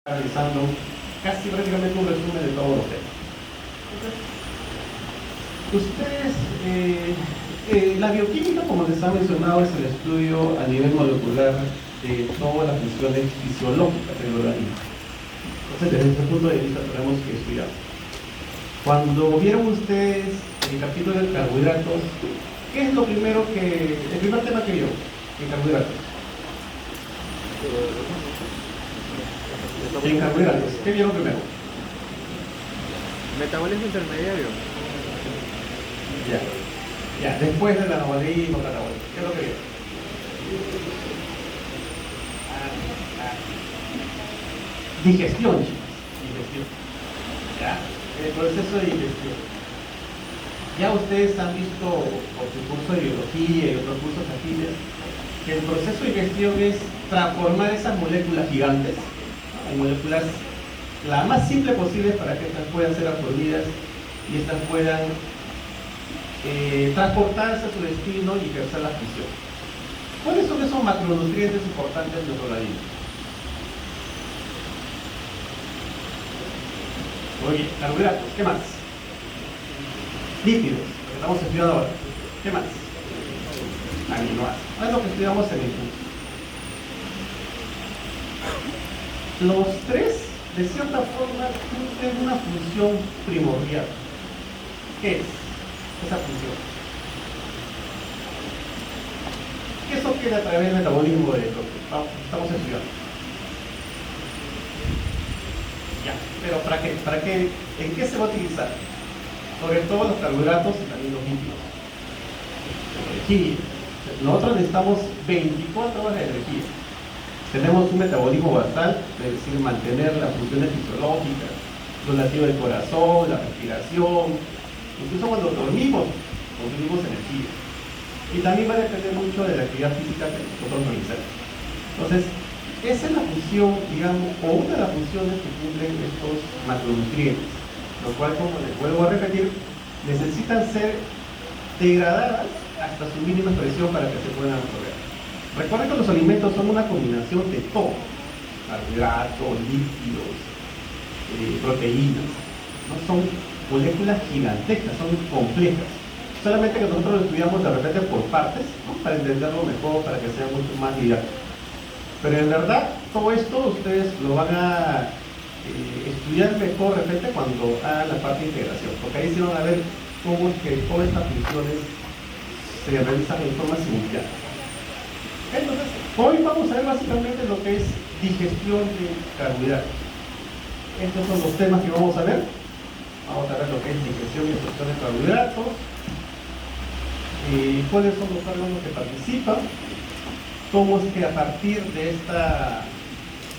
realizando casi prácticamente un resumen de todos los temas. Ustedes, la bioquímica, como les ha mencionado, es el estudio a nivel molecular de todas las funciones fisiológicas del organismo. Entonces, desde ese punto de vista tenemos que estudiar. Cuando vieron ustedes el capítulo de carbohidratos, ¿qué es lo primero el primer tema que vio en carbohidratos? En carbohidratos, ¿qué vieron primero? Metabolismo intermediario. Ya, después del anabolismo, catabolismo, ¿qué es lo que vieron? Digestión, chicos, digestión. ¿Ya? El proceso de digestión. Ya ustedes han visto por su curso de biología y otros cursos afines que el proceso de digestión es transformar esas moléculas gigantes en moléculas la más simple posible para que estas puedan ser absorbidas y estas puedan transportarse a su destino y ejercer la función. ¿Cuáles son esos macronutrientes importantes de nuestro organismo? Oye, carbohidratos, ¿qué más? Lípidos, lo que estamos estudiando ahora. ¿Qué más? Aminoácidos. Es lo que estudiamos en el curso. Los tres, de cierta forma, cumplen una función primordial. ¿Qué es esa función? ¿Qué se obtiene a través del metabolismo de lo que estamos estudiando? Ya, pero ¿para qué? ¿En qué se va a utilizar? Sobre todo los carbohidratos y también los lípidos. Energía. Nosotros necesitamos 24 horas de energía. Tenemos un metabolismo basal, es decir, mantener las funciones fisiológicas, lo relativo del corazón, la respiración, incluso cuando dormimos, consumimos energía. Y también va a depender mucho de la actividad física que nosotros realicemos. Entonces, esa es la función, digamos, o una de las funciones que cumplen estos macronutrientes, lo cual, como les vuelvo a repetir, necesitan ser degradadas hasta su mínima expresión para que se puedan absorber. Recuerden que los alimentos son una combinación de todo: carbohidratos, lípidos, proteínas, ¿no? Son moléculas gigantescas, son complejas. Solamente que nosotros lo estudiamos de repente por partes, ¿no? Para entenderlo mejor, para que sea mucho más didáctico. Pero en verdad, todo esto ustedes lo van a estudiar mejor de repente cuando hagan la parte de integración, porque ahí sí van a ver cómo es que todas estas funciones se realizan en forma simultánea. Entonces, hoy vamos a ver básicamente lo que es digestión de carbohidratos. Estos son los temas que vamos a ver. Vamos a ver lo que es digestión y absorción de carbohidratos, cuáles son los órganos que participan, cómo es que a partir de esta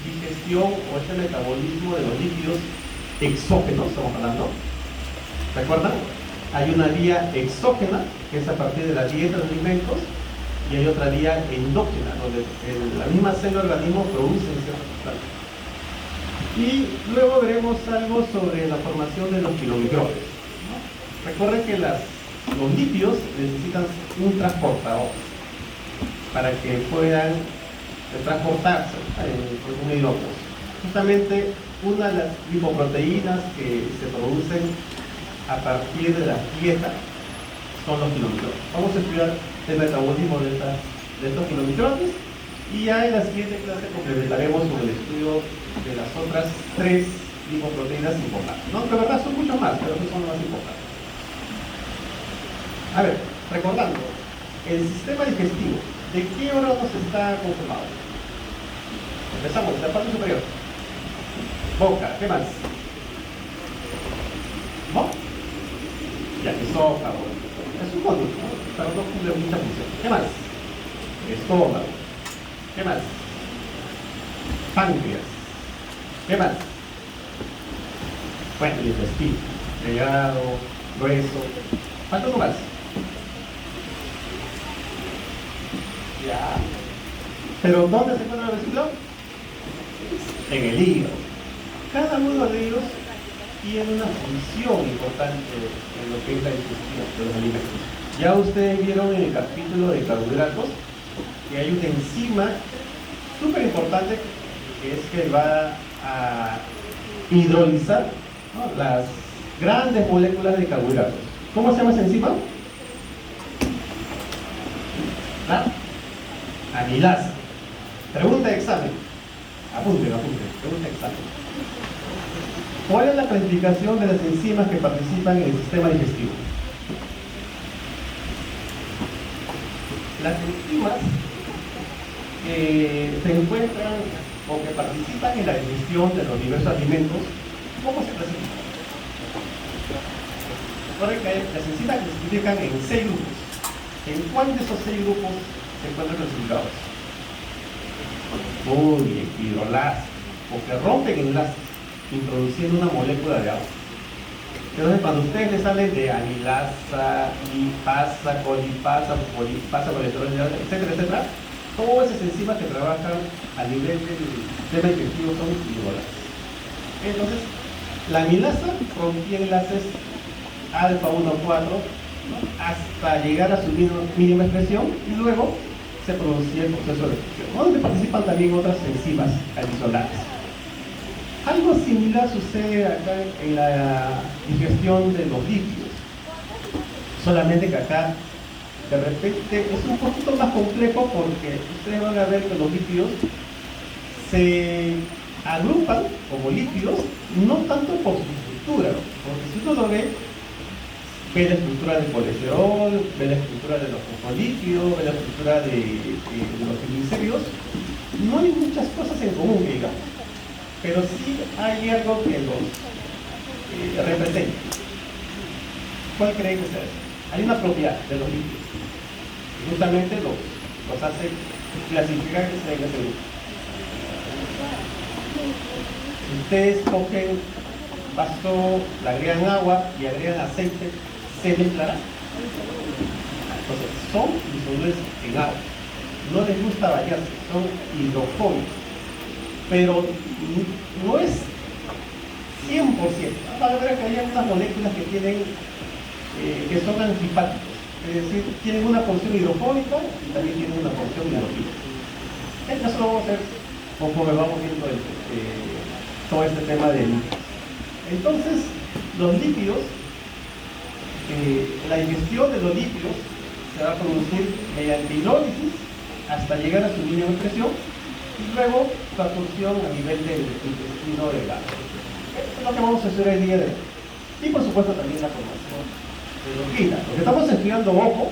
digestión o este metabolismo de los lípidos exógenos, estamos hablando, ¿recuerdan? Hay una vía exógena, que es a partir de la dieta de alimentos, y hay otra vía endógena, donde la misma célula del organismo produce ciertas sustancias. Y luego veremos algo sobre la formación de los kilomicrobios, ¿no? Recuerden que los lípidos necesitan un transportador para que puedan transportarse por un medio óseo. Justamente una de las lipoproteínas que se producen a partir de la dieta son los kilomicrobios. Vamos a estudiar el metabolismo de estos kilomicrobios y ya en la siguiente clase complementaremos con el estudio de las otras tres lipoproteínas importantes. No, de verdad son muchos más, pero esos son los más importantes. A ver, recordando, el sistema digestivo, ¿de qué órganos está conformado? Empezamos, la parte superior. Boca, ¿qué más? ¿No? Ya, esófago. Es un módulo, ¿no? Pero no cumple mucha función. ¿Qué más? Estómago. ¿Qué más? Páncreas. ¿Qué más? Bueno, el intestino, delgado, grueso. ¿Falta uno más? Ya. ¿Pero dónde se encuentra la vesícula? En el hígado. Cada uno de ellos tiene una función importante en lo que es la digestión de los alimentos. Ya ustedes vieron en el capítulo de carbohidratos que hay una enzima súper importante que es que va a hidrolizar, ¿no?, las grandes moléculas de carbohidratos. ¿Cómo se llama esa enzima? La amilasa. Pregunta de examen. Apunten, pregunta de examen. ¿Cuál es la clasificación de las enzimas que participan en el sistema digestivo? Las enzimas que se encuentran o que participan en la digestión de los diversos alimentos, ¿cómo se clasifican? Recuerden que las enzimas se clasifican en 6 grupos. ¿En cuál de esos 6 grupos se encuentran clasificados? Muy bien, hidrolasas, porque rompen enlaces, introduciendo una molécula de agua. Entonces, cuando ustedes les salen de amilasa, lipasa, colipasa, polipasa, colesterol, etcétera, etcétera, todas esas enzimas que trabajan a nivel del sistema digestivo son hidrolasas. Entonces, la amilasa rompía enlaces alfa 1,4, ¿no?, hasta llegar a su mínima expresión, y luego se producía el proceso de fusión, donde participan también otras enzimas adicionales. Algo similar sucede acá en la digestión de los lípidos, solamente que acá de repente es un poquito más complejo, porque ustedes van a ver que los lípidos se agrupan como lípidos no tanto por su estructura, porque si uno lo ve la estructura del colesterol, ve la estructura de los fosfolípidos, ve la estructura de los triglicéridos, no hay muchas cosas en común, digamos, pero sí hay algo que los representa. ¿Cuál creen que sea eso? Hay una propiedad de los lípidos, y justamente los hace clasificar que sea en ese grupo. Si ustedes cogen vaso, le agregan agua y agregan aceite, ¿se mezclará? Entonces, son disolubles en agua. No les gusta variarse, son hidrofóbicos. Pero no es 100%. Van a ver que hay algunas moléculas que tienen, que son antipáticos. Es decir, tienen una porción hidrofóbica y también tienen una porción hidrofílica. Eso lo vamos a hacer conforme vamos viendo todo este tema de lípidos. Entonces, los lípidos, la digestión de los lípidos se va a producir mediante hidrólisis hasta llegar a su mínima expresión, y luego su absorción a nivel del intestino delgado. Eso es lo que vamos a hacer el día de hoy. Y por supuesto también la formación de la orina. Lo que estamos estudiando, ojo,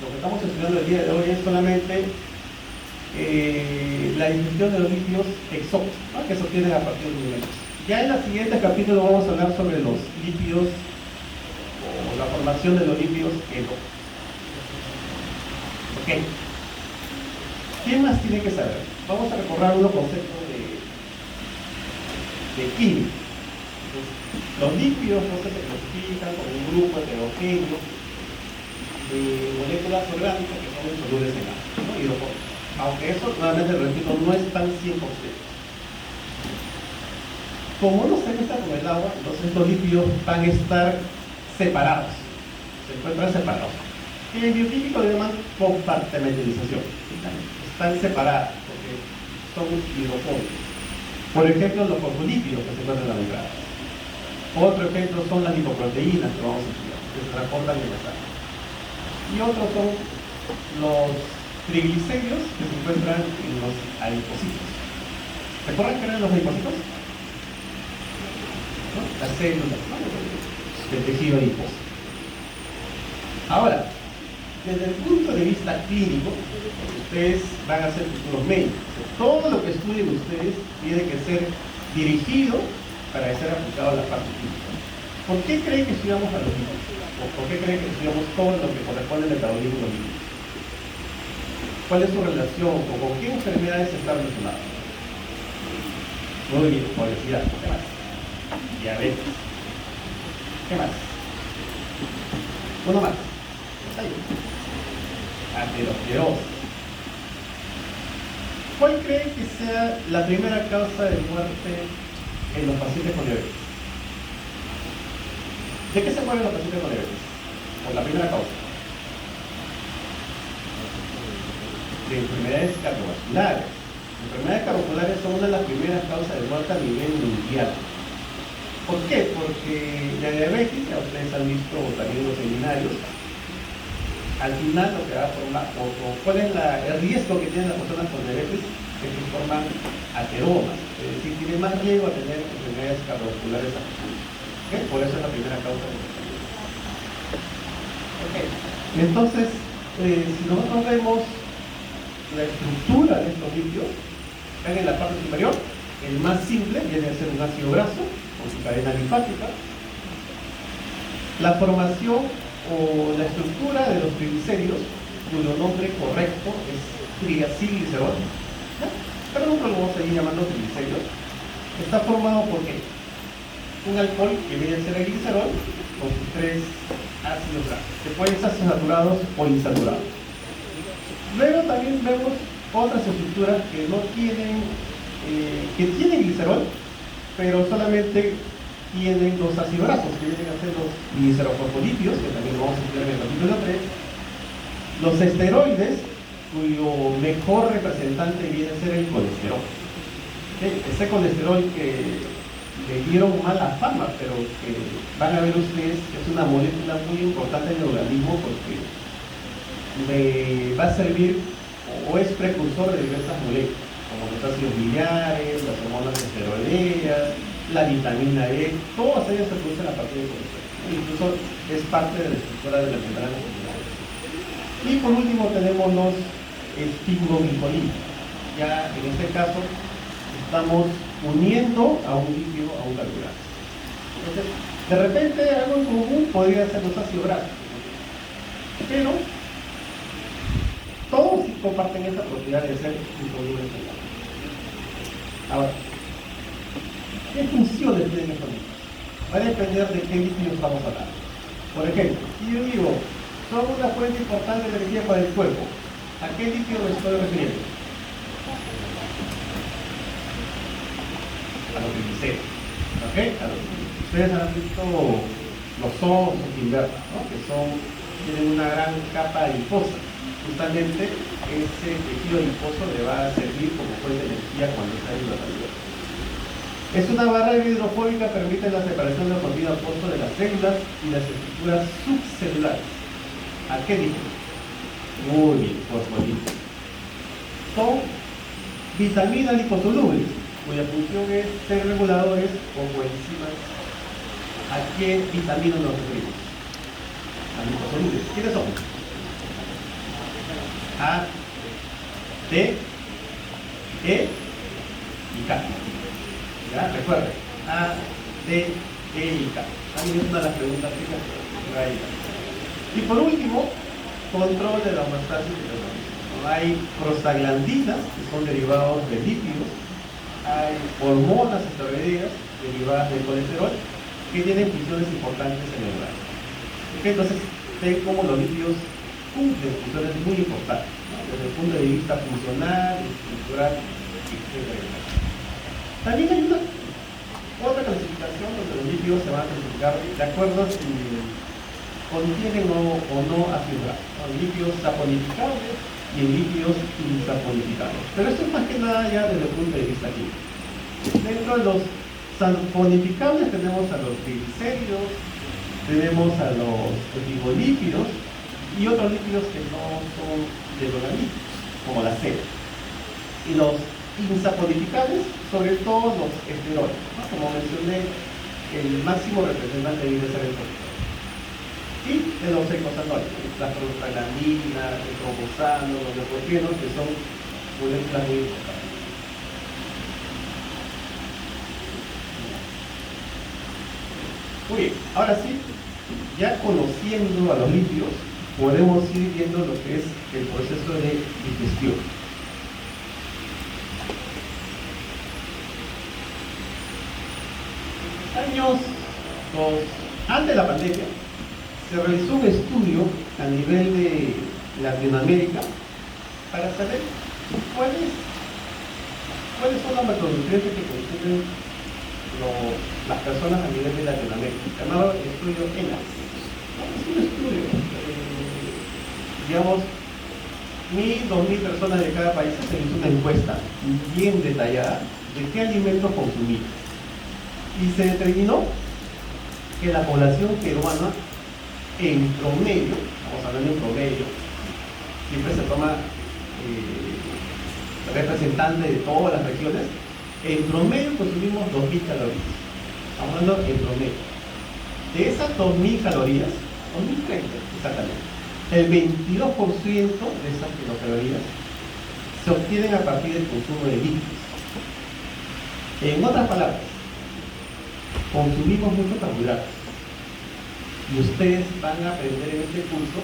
lo que estamos estudiando el día de hoy es solamente la digestión de los lípidos exóticos, ¿no?, que se obtienen a partir de alimentos. Ya en el siguiente capítulo vamos a hablar sobre los lípidos o la formación de los lípidos endógenos. Ok. ¿Qué más tiene que saber? Vamos a recorrer unos conceptos de química. Los lípidos no se clasifican como un grupo heterogéneo de moléculas orgánicas que son insolubles en agua, ¿no?, hidrofóbicos. Aunque eso, nuevamente repito, no es tan 100%. Como no se mezcla con el agua, entonces los lípidos van a estar separados, se encuentran separados. En el bioquímico le llaman compartimentalización. Están separadas porque son hidrofóbicos. Por ejemplo, los fosfolípidos que se encuentran en la membrana. Otro ejemplo son las lipoproteínas que vamos a estudiar, que se transportan en la sangre. Y otros son los triglicéridos que se encuentran en los adipocitos. ¿Recuerdan qué eran los adipocitos? ¿No? Las células, ¿no?, del tejido adiposo. Ahora, desde el punto de vista clínico, ustedes van a ser futuros médicos. Todo lo que estudien ustedes tiene que ser dirigido para ser aplicado a la parte clínica. ¿Por qué creen que estudiamos a los lípidos? ¿O por qué creen que estudiamos todo lo que corresponde al metabolismo de los lípidos? ¿Cuál es su relación o con qué enfermedades está relacionada? Muy bien, obesidad. ¿Qué más? Diabetes. ¿Qué más? Uno más. Aterosclerosis. ¿Cuál creen que sea la primera causa de muerte en los pacientes con diabetes? ¿De qué se mueren los pacientes con diabetes? Por la primera causa. De enfermedades cardiovasculares. Enfermedades cardiovasculares son una de las primeras causas de muerte a nivel mundial. ¿Por qué? Porque la diabetes, ya ustedes han visto también en los seminarios, al final lo que va a formar, o cuál es el riesgo que tienen las personas con diabetes, es que forman ateromas, es decir, tienen más riesgo a tener enfermedades cardiovasculares a futuro. ¿Okay? Por eso es la primera causa de mortalidad. Okay. Entonces, si nosotros vemos la estructura de estos lípidos, vean en la parte superior, el más simple viene a ser un ácido graso con su cadena linfática. La formación o la estructura de los triglicéridos, cuyo nombre correcto es triacilglicerol, pero nosotros lo vamos a seguir llamando triglicéridos, está formado por ¿qué? Un alcohol que viene a ser el glicerol con sus tres ácidos grasos, que pueden ser saturados o insaturados. Luego también vemos otras estructuras que no tienen, que tienen glicerol, pero solamente tienen los ácidos grasos, que vienen a ser los glicerofosfolípidos, que también lo vamos a estudiar en el capítulo 3, los esteroides, cuyo mejor representante viene a ser el colesterol. Ese colesterol que le dieron mala fama, pero que van a ver ustedes que es una molécula muy importante en el organismo porque le va a servir o es precursor de diversas moléculas, como los ácidos biliares, las hormonas esteroideas, la vitamina E, todas ellas se producen a partir del colesterol. Incluso es parte de la estructura de las membranas celulares. Y por último tenemos los esfingoglicolídeos. Ya en este caso estamos uniendo a un lípido a un carbohidrato. Entonces, de repente algo en común podría ser los ácidos grasos, pero todos comparten esta propiedad de ser insolubles en agua. Ahora, ¿qué funciones tienen estos lípidos? Va a depender de qué lípidos estamos hablando. Por ejemplo, si yo digo, son una fuente importante de energía para el cuerpo, ¿a qué lípido me estoy refiriendo? A los triglicéridos. ¿Ok? Ustedes han visto los osos invernos, ¿no? Que tienen una gran capa adiposa. Justamente ese tejido adiposo le va a servir como fuente de energía cuando está en la salud. Es una barrera hidrofóbica que permite la separación del contenido acuoso de las células y las estructuras subcelulares. ¿A qué lípido? Muy bien, fosfolípidos. Son vitaminas liposolubles, cuya función es ser reguladores o coenzimas. ¿A qué vitaminas nos referimos? A liposolubles. ¿Quiénes son? A, D, E y K. ¿Ya? Recuerden, A, D, E y K. También es una de las preguntas que y por último, control de la homeostasis del organismo. Hay prostaglandinas, que son derivados de lípidos, hay hormonas esteroideas derivadas del colesterol, que tienen funciones importantes en el organismo. Entonces, ven cómo los lípidos cumplen funciones muy importantes, ¿no? Desde el punto de vista funcional, estructural, etc. También hay otra clasificación donde los lípidos se van a clasificar de acuerdo a si contienen o no ácidos grasos. Son lípidos saponificables y lípidos insaponificables. Pero esto es más que nada ya desde el punto de vista químico. Dentro de los saponificables tenemos a los triglicéridos, tenemos a los fosfolípidos y otros lípidos que no son del organismo, como la sal. Y los insaponificables, sobre todo los esteroides, ¿no? Como mencioné, el máximo representante debe ser el colesterol. Y de los eicosanoides, las prostaglandinas, el tromboxano, los leucotrienos, que son moléculas muy importantes. Muy bien, ahora sí, ya conociendo a los lípidos, podemos ir viendo lo que es el proceso de digestión. Antes de la pandemia, se realizó un estudio a nivel de Latinoamérica para saber cuáles son los macronutrientes que consumen las personas a nivel de Latinoamérica. Se llamaba el estudio ENAS. Es un estudio, digamos, 1.000, 2.000 personas de cada país se hizo una encuesta bien detallada de qué alimentos consumir. Y se determinó que la población peruana, en promedio, estamos hablando en promedio, siempre se toma representante de todas las regiones, en promedio consumimos 2.000 calorías. Estamos hablando en promedio. De esas 2.000 calorías, 2.030 exactamente, el 22% de esas kilocalorías se obtienen a partir del consumo de líquidos. En otras palabras, consumimos mucho carbohidratos. Y ustedes van a aprender en este curso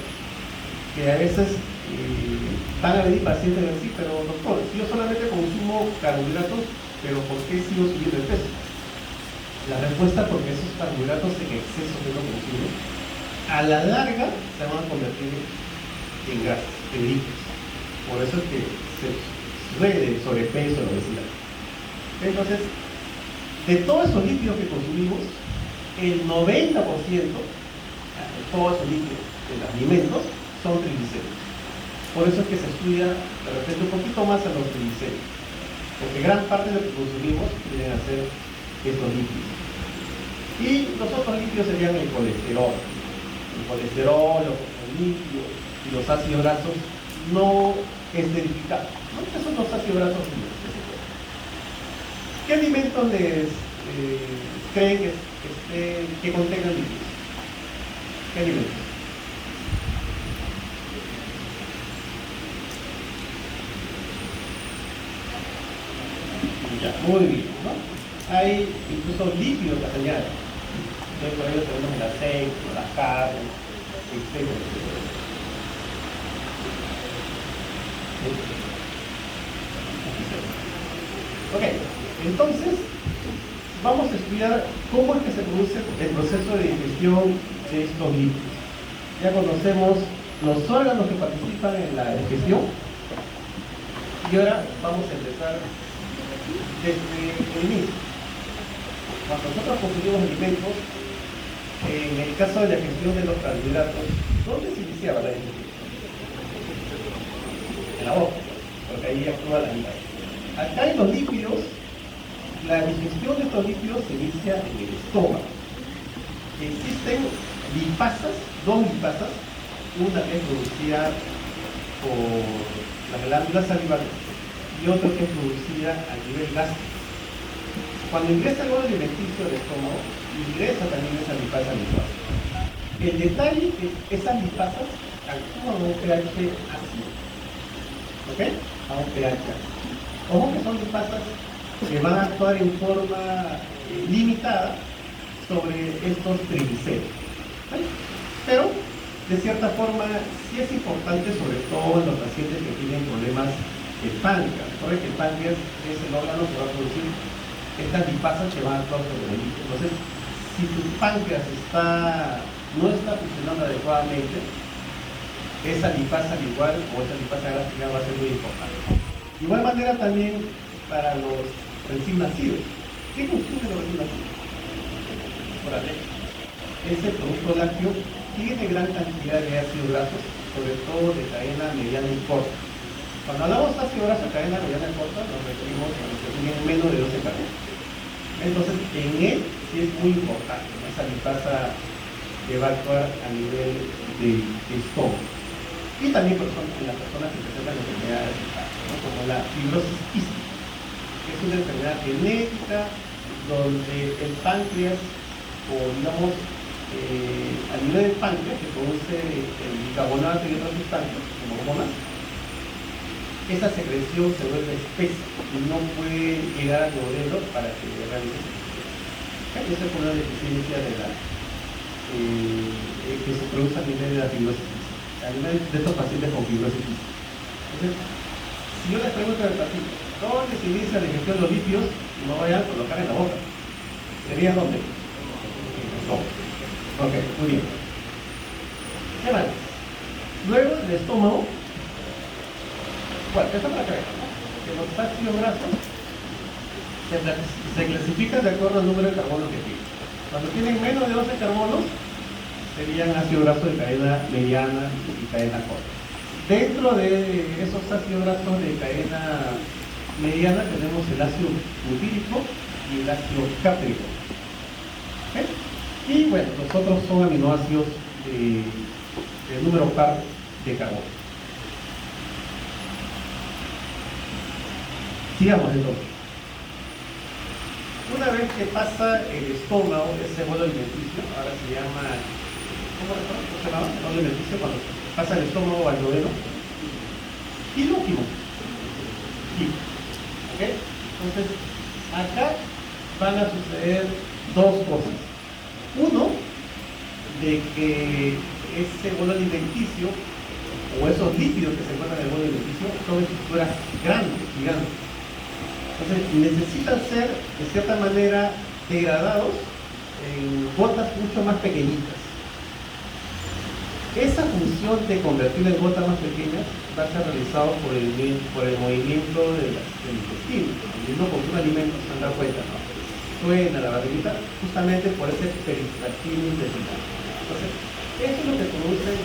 que a veces van a venir pacientes y decir, pero doctor, si yo solamente consumo carbohidratos, pero ¿por qué sigo subiendo de peso? La respuesta, porque esos carbohidratos en exceso que no consumen, a la larga se van a convertir en grasas, en líquidos. Por eso es que se suele el sobrepeso, la obesidad. Entonces, de todos esos líquidos que consumimos, el 90% de todos esos líquidos de los alimentos son triglicéridos. Por eso es que se estudia de repente un poquito más a los triglicéridos, porque gran parte de lo que consumimos vienen a ser estos líquidos. Y los otros líquidos serían el colesterol, los líquidos y los ácidos grasos no esterificados, ¿no? Que son los ácidos grasos libres. ¿Qué alimentos les creen que contengan líquidos? ¿Qué alimentos? Ya, muy bien, ¿no? Hay incluso líquidos que se añaden. Entonces, por ello tenemos el aceite, las carnes, etc. Ok, entonces vamos a estudiar cómo es que se produce el proceso de digestión de estos líquidos. Ya conocemos los órganos que participan en la digestión y ahora vamos a empezar desde el inicio. Cuando nosotros consumimos alimentos, en el caso de la digestión de los carbohidratos, ¿dónde se iniciaba la digestión? En la boca, porque ahí actúa la vida. Acá en los lípidos, la digestión de estos lípidos se inicia en el estómago. Existen lipasas, dos lipasas, una que es producida por las glándulas salivales y otra que es producida a nivel gástrico. Cuando ingresa el bolo alimenticio del estómago, ingresa también esa lipasa lipasa. El detalle es que esas lipasas actúan a un pH ácido. ¿Ok? A un pH ácido. Ojo que son lipasas que van a actuar en forma limitada sobre estos triglicéridos. ¿Vale? Pero, de cierta forma, sí es importante, sobre todo en los pacientes que tienen problemas de páncreas. Recuerden que el páncreas es el órgano que va a producir estas lipasas que van a actuar sobre el líquido. Entonces, si tu páncreas no está funcionando adecuadamente, esa lipasa al igual o esa lipasa gástrica va a ser muy importante. De igual manera también para los recién nacidos. ¿Qué consumen los recién nacidos? Por ejemplo, ese producto lácteo tiene gran cantidad de ácidos grasos, sobre todo de cadena mediana y corta. Cuando hablamos de ácido graso de cadena mediana y corta, nos referimos a los que tienen menos de 12 cadena. Entonces, en él sí es muy importante, ¿no? Esa lipasa que va a actuar a nivel de estómago. Y también en las personas que presentan enfermedades, ¿no? Como la fibrosis quística, que es una enfermedad genética donde el páncreas, o digamos, a nivel del páncreas, que produce el bicarbonato y otras sustancias, como hormonas, esa secreción se vuelve espesa y no puede llegar al duodeno para que realice secreción. Esa es una deficiencia de que se produce a nivel de la fibrosis, a nivel de estos pacientes con fibrosis. Entonces, si yo les pregunto al paciente, ¿dónde se inicia la digestión de los lípidos? No vayan a colocar en la boca. ¿Sería dónde? No. Ok, muy bien. ¿Qué más? Luego el estómago. Bueno, esto para acá, ¿no? Que los ácidos grasos se clasifican de acuerdo al número de carbonos que tienen. Cuando tienen menos de 12 carbonos, serían ácidos grasos de cadena mediana y cadena corta. Dentro de esos ácidos grasos de cadena mediana tenemos el ácido butírico y el ácido cáprico. ¿Ok? Y bueno, los otros son aminoácidos de número par de carbono. Sigamos entonces. Una vez que pasa el estómago, ese bolo alimenticio, ahora se llama, ¿cómo se llama? El bolo alimenticio cuando pasa el estómago al duodeno. Y lo último, ¿ok? Entonces, acá van a suceder dos cosas. Uno, de que ese bolo alimenticio o esos lípidos que se encuentran en el bolo alimenticio son estructuras grandes, gigantes. Entonces necesitan ser de cierta manera degradados en gotas mucho más pequeñitas. Esa función de convertirlo en gotas más pequeñas va a ser realizado por el movimiento del intestino. Cuando con un alimento se han dado cuenta, ¿no? Suena la barriguita justamente por ese peristaltismo intestinal. Entonces, eso es lo que produce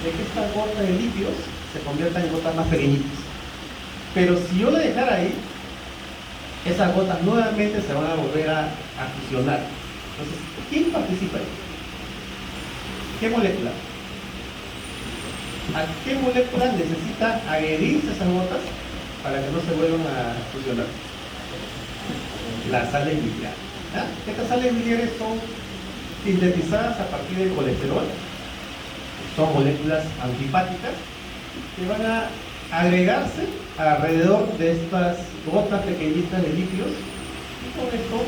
de que estas gotas de lípidos se conviertan en gotas más pequeñitas. Pero si yo la dejara ahí, esas gotas nuevamente se van a volver a fusionar. Entonces, ¿quién participa ahí? ¿Qué molécula? ¿A qué molécula necesita adherirse esas gotas para que no se vuelvan a fusionar? Las sales biliares. Estas sales biliares son sintetizadas a partir del colesterol. Son moléculas antipáticas que van a agregarse alrededor de estas gotas pequeñitas de lípidos, y con esto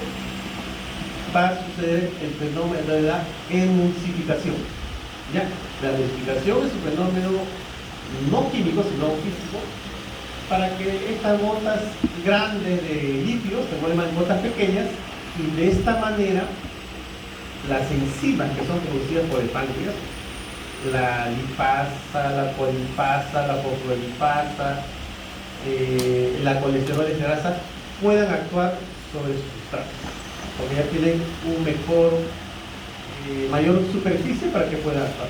va a suceder el fenómeno de la emulsificación. ¿Ya? La emulsificación es un fenómeno no químico sino físico, para que estas gotas grandes de lípidos se vuelvan gotas pequeñas, y de esta manera las enzimas que son producidas por el páncreas, la lipasa, la colipasa, la fosfolipasa, la colesterol de grasa, puedan actuar sobre sus sustratos, porque ya tienen un mayor superficie para que puedan actuar.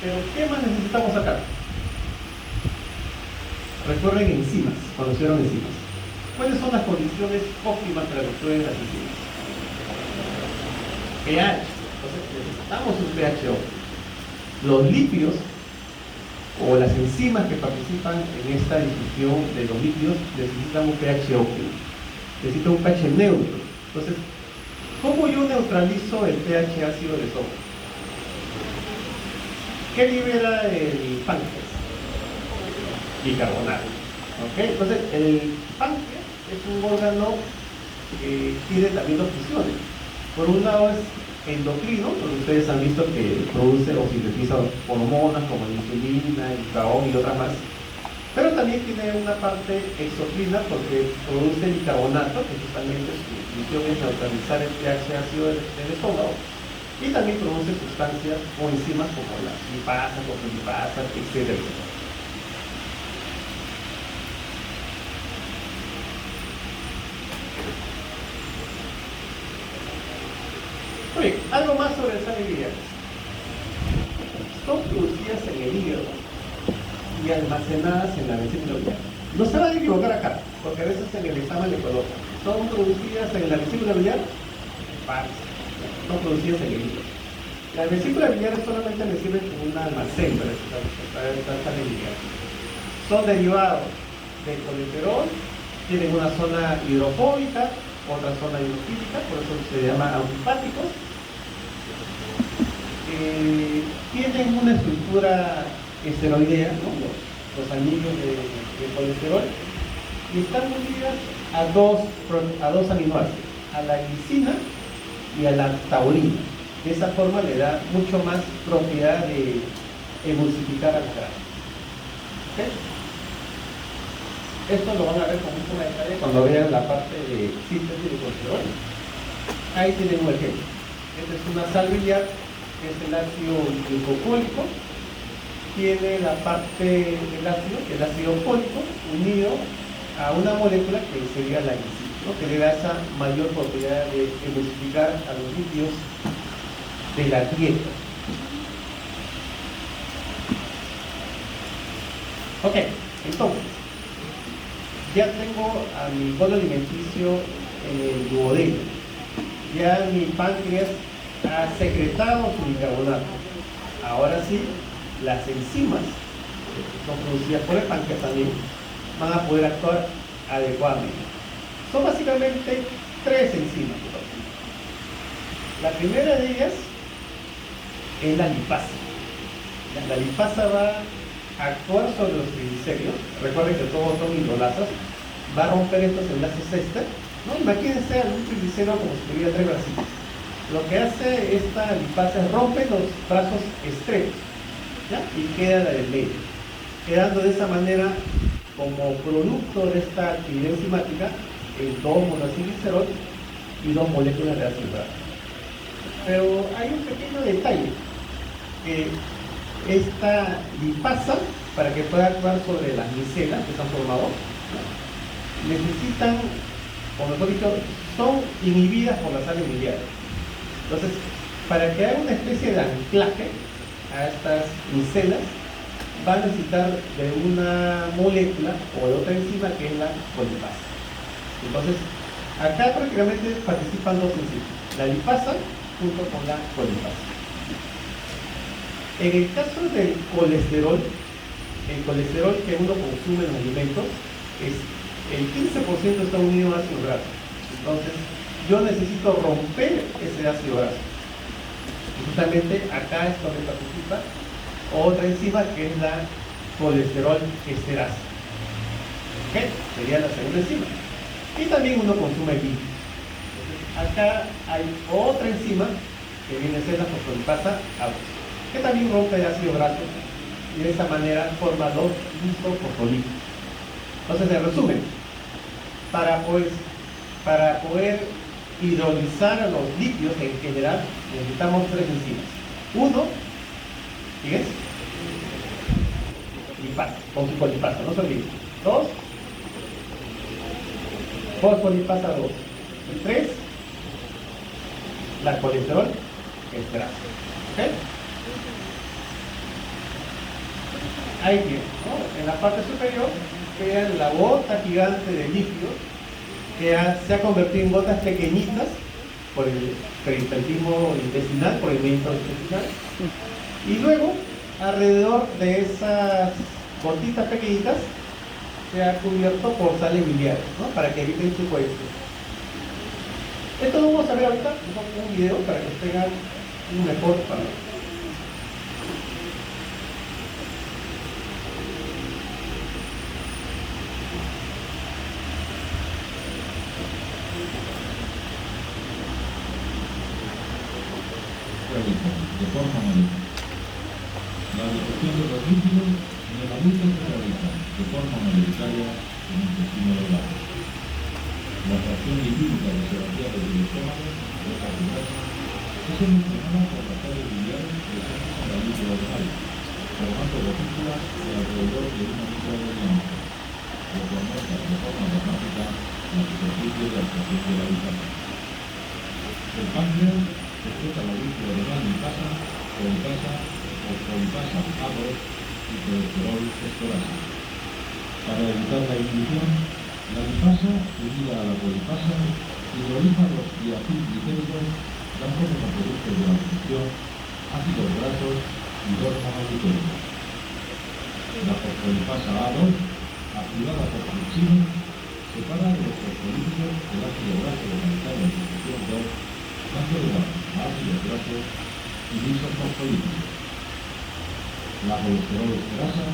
Pero ¿qué más necesitamos acá? Recuerden enzimas, conocieron enzimas. ¿Cuáles son las condiciones óptimas para que actúen las enzimas? pH. Entonces necesitamos un pH óptimo. Los lípidos o las enzimas que participan en esta difusión de los lípidos necesitan un pH óptimo, necesitan un pH neutro. Entonces, ¿cómo yo neutralizo el pH ácido del estómago? ¿Qué libera el páncreas? Bicarbonato. ¿Okay? Entonces, el páncreas es un órgano que tiene también dos funciones. Por un lado es endocrino, porque ustedes han visto que produce o sintetiza hormonas como la insulina, el glucagón y otras más. Pero también tiene una parte exocrina porque produce bicarbonato, que justamente su función es neutralizar el pH ácido del estómago. Y también produce sustancias o enzimas como las lipasas, fosfolipasas, etc. Oye, algo más sobre el sales biliares. Son producidas en el hígado y almacenadas en la vesícula biliar. No se van a equivocar acá, porque a veces en el examen le colocan. ¿Son producidas en la vesícula biliar? Falso. Son producidas en el hígado. Las vesículas biliares solamente le sirven como un almacén para estas sales biliares. Son derivados del colesterol, tienen una zona hidrofóbica, otra zona hidrofílica, por eso se llama antipáticos. Tienen una estructura esteroidea, ¿no? los anillos de colesterol, y están unidas a dos aminoácidos, a la glicina y a la taurina. De esa forma le da mucho más propiedad de emulsificar al grano. ¿Okay? Esto lo van a ver con mucho más detalle cuando vean la parte de síntesis de colesterol. Ahí tienen un ejemplo. Esta es una sal biliar, que es el ácido glucocólico. Tiene la parte del ácido, que es el ácido fólico, unido a una molécula que sería la glicina, ¿no? Que le da esa mayor propiedad de emulsificar a los lípidos de la dieta. Ok, entonces ya tengo a mi bolo alimenticio en el duodeno. Ya mi páncreas ha secretado su bicarbonato. Ahora sí, las enzimas que son producidas por el páncreas también van a poder actuar adecuadamente. Son básicamente tres enzimas. La primera de ellas es la lipasa. La lipasa va a actuar sobre los triglicéridos. Recuerden que todos son hidrolasas. Va a romper estos enlaces éster, ¿no? Imagínense algún triglicérido como si tuviera tres bracitos. Lo que hace esta lipasa es romper los brazos estrechos, ¿ya? Y queda la del medio, quedando de esa manera como producto de esta actividad enzimática en dos monoacilglicerol y dos moléculas de ácido graso. Pero hay un pequeño detalle, que esta lipasa, para que pueda actuar sobre las micelas que se han formado, necesitan, o mejor dicho, son inhibidas por las sales miliares. Entonces, para que haya una especie de anclaje a estas micelas, va a necesitar de una molécula o de otra enzima que es la colipasa. Entonces, acá prácticamente participan dos enzimas, la lipasa junto con la colipasa. En el caso del colesterol, el colesterol que uno consume en los alimentos, el 15% está unido a ácido graso. Entonces, yo necesito romper ese ácido graso. Y justamente acá es donde participa otra enzima que es la colesterol esterasa. ¿Ok? Sería la segunda enzima. Y también uno consume vino. Acá hay otra enzima que viene a ser la fosfolipasa A2, que también rompe el ácido graso y de esa manera forma dos isofosfolípidos. Entonces, en resumen, para poder hidrolizar a los lípidos en general, necesitamos tres enzimas. Uno, ¿qué es? Lipasa, con su colipasa, no se olviden. Dos, fosfolipasa 2. Y tres, la colesterol esterasa. ¿Ok? Ahí tienen, ¿no? En la parte superior vean la gota gigante de líquido que se ha convertido en gotas pequeñitas por el peristaltismo intestinal, por el medio intestinal, y luego alrededor de esas gotitas pequeñitas se ha cubierto por sales biliares, ¿no? Para que eviten su cohesión. Esto lo vamos a ver ahorita, un video para que tengan un mejor panorama. De forma molecular. La digestión de los lípidos en el adulto se realiza de forma molecular en el intestino delgado. La fracción lipídica que se vacía desde el estómago, grasa de grasa, es solucionada por las sales biliares presentes en la líquida renal, formando gotículas de alrededor de 1 micra de diámetro, lo que aumenta de forma dramática la superficie de absorción de la vitamina. El páncreas respeta la líquida renal lipasa, colipasa o colipasa A2 y colesterol esterasa. Para evitar la inhibición, la lipasa, unida a la colipasa, hidroliza los diacilglicéridos, dando como producto de la digestión ácidos grasos y dos monoglicéridos. La fosfolipasa A2, activada por tripsina, separa de los fosfolípidos el ácido graso localizado en posición 2, dando lugar a ácidos grasos y isofosfolípidos. La colesterol esterasa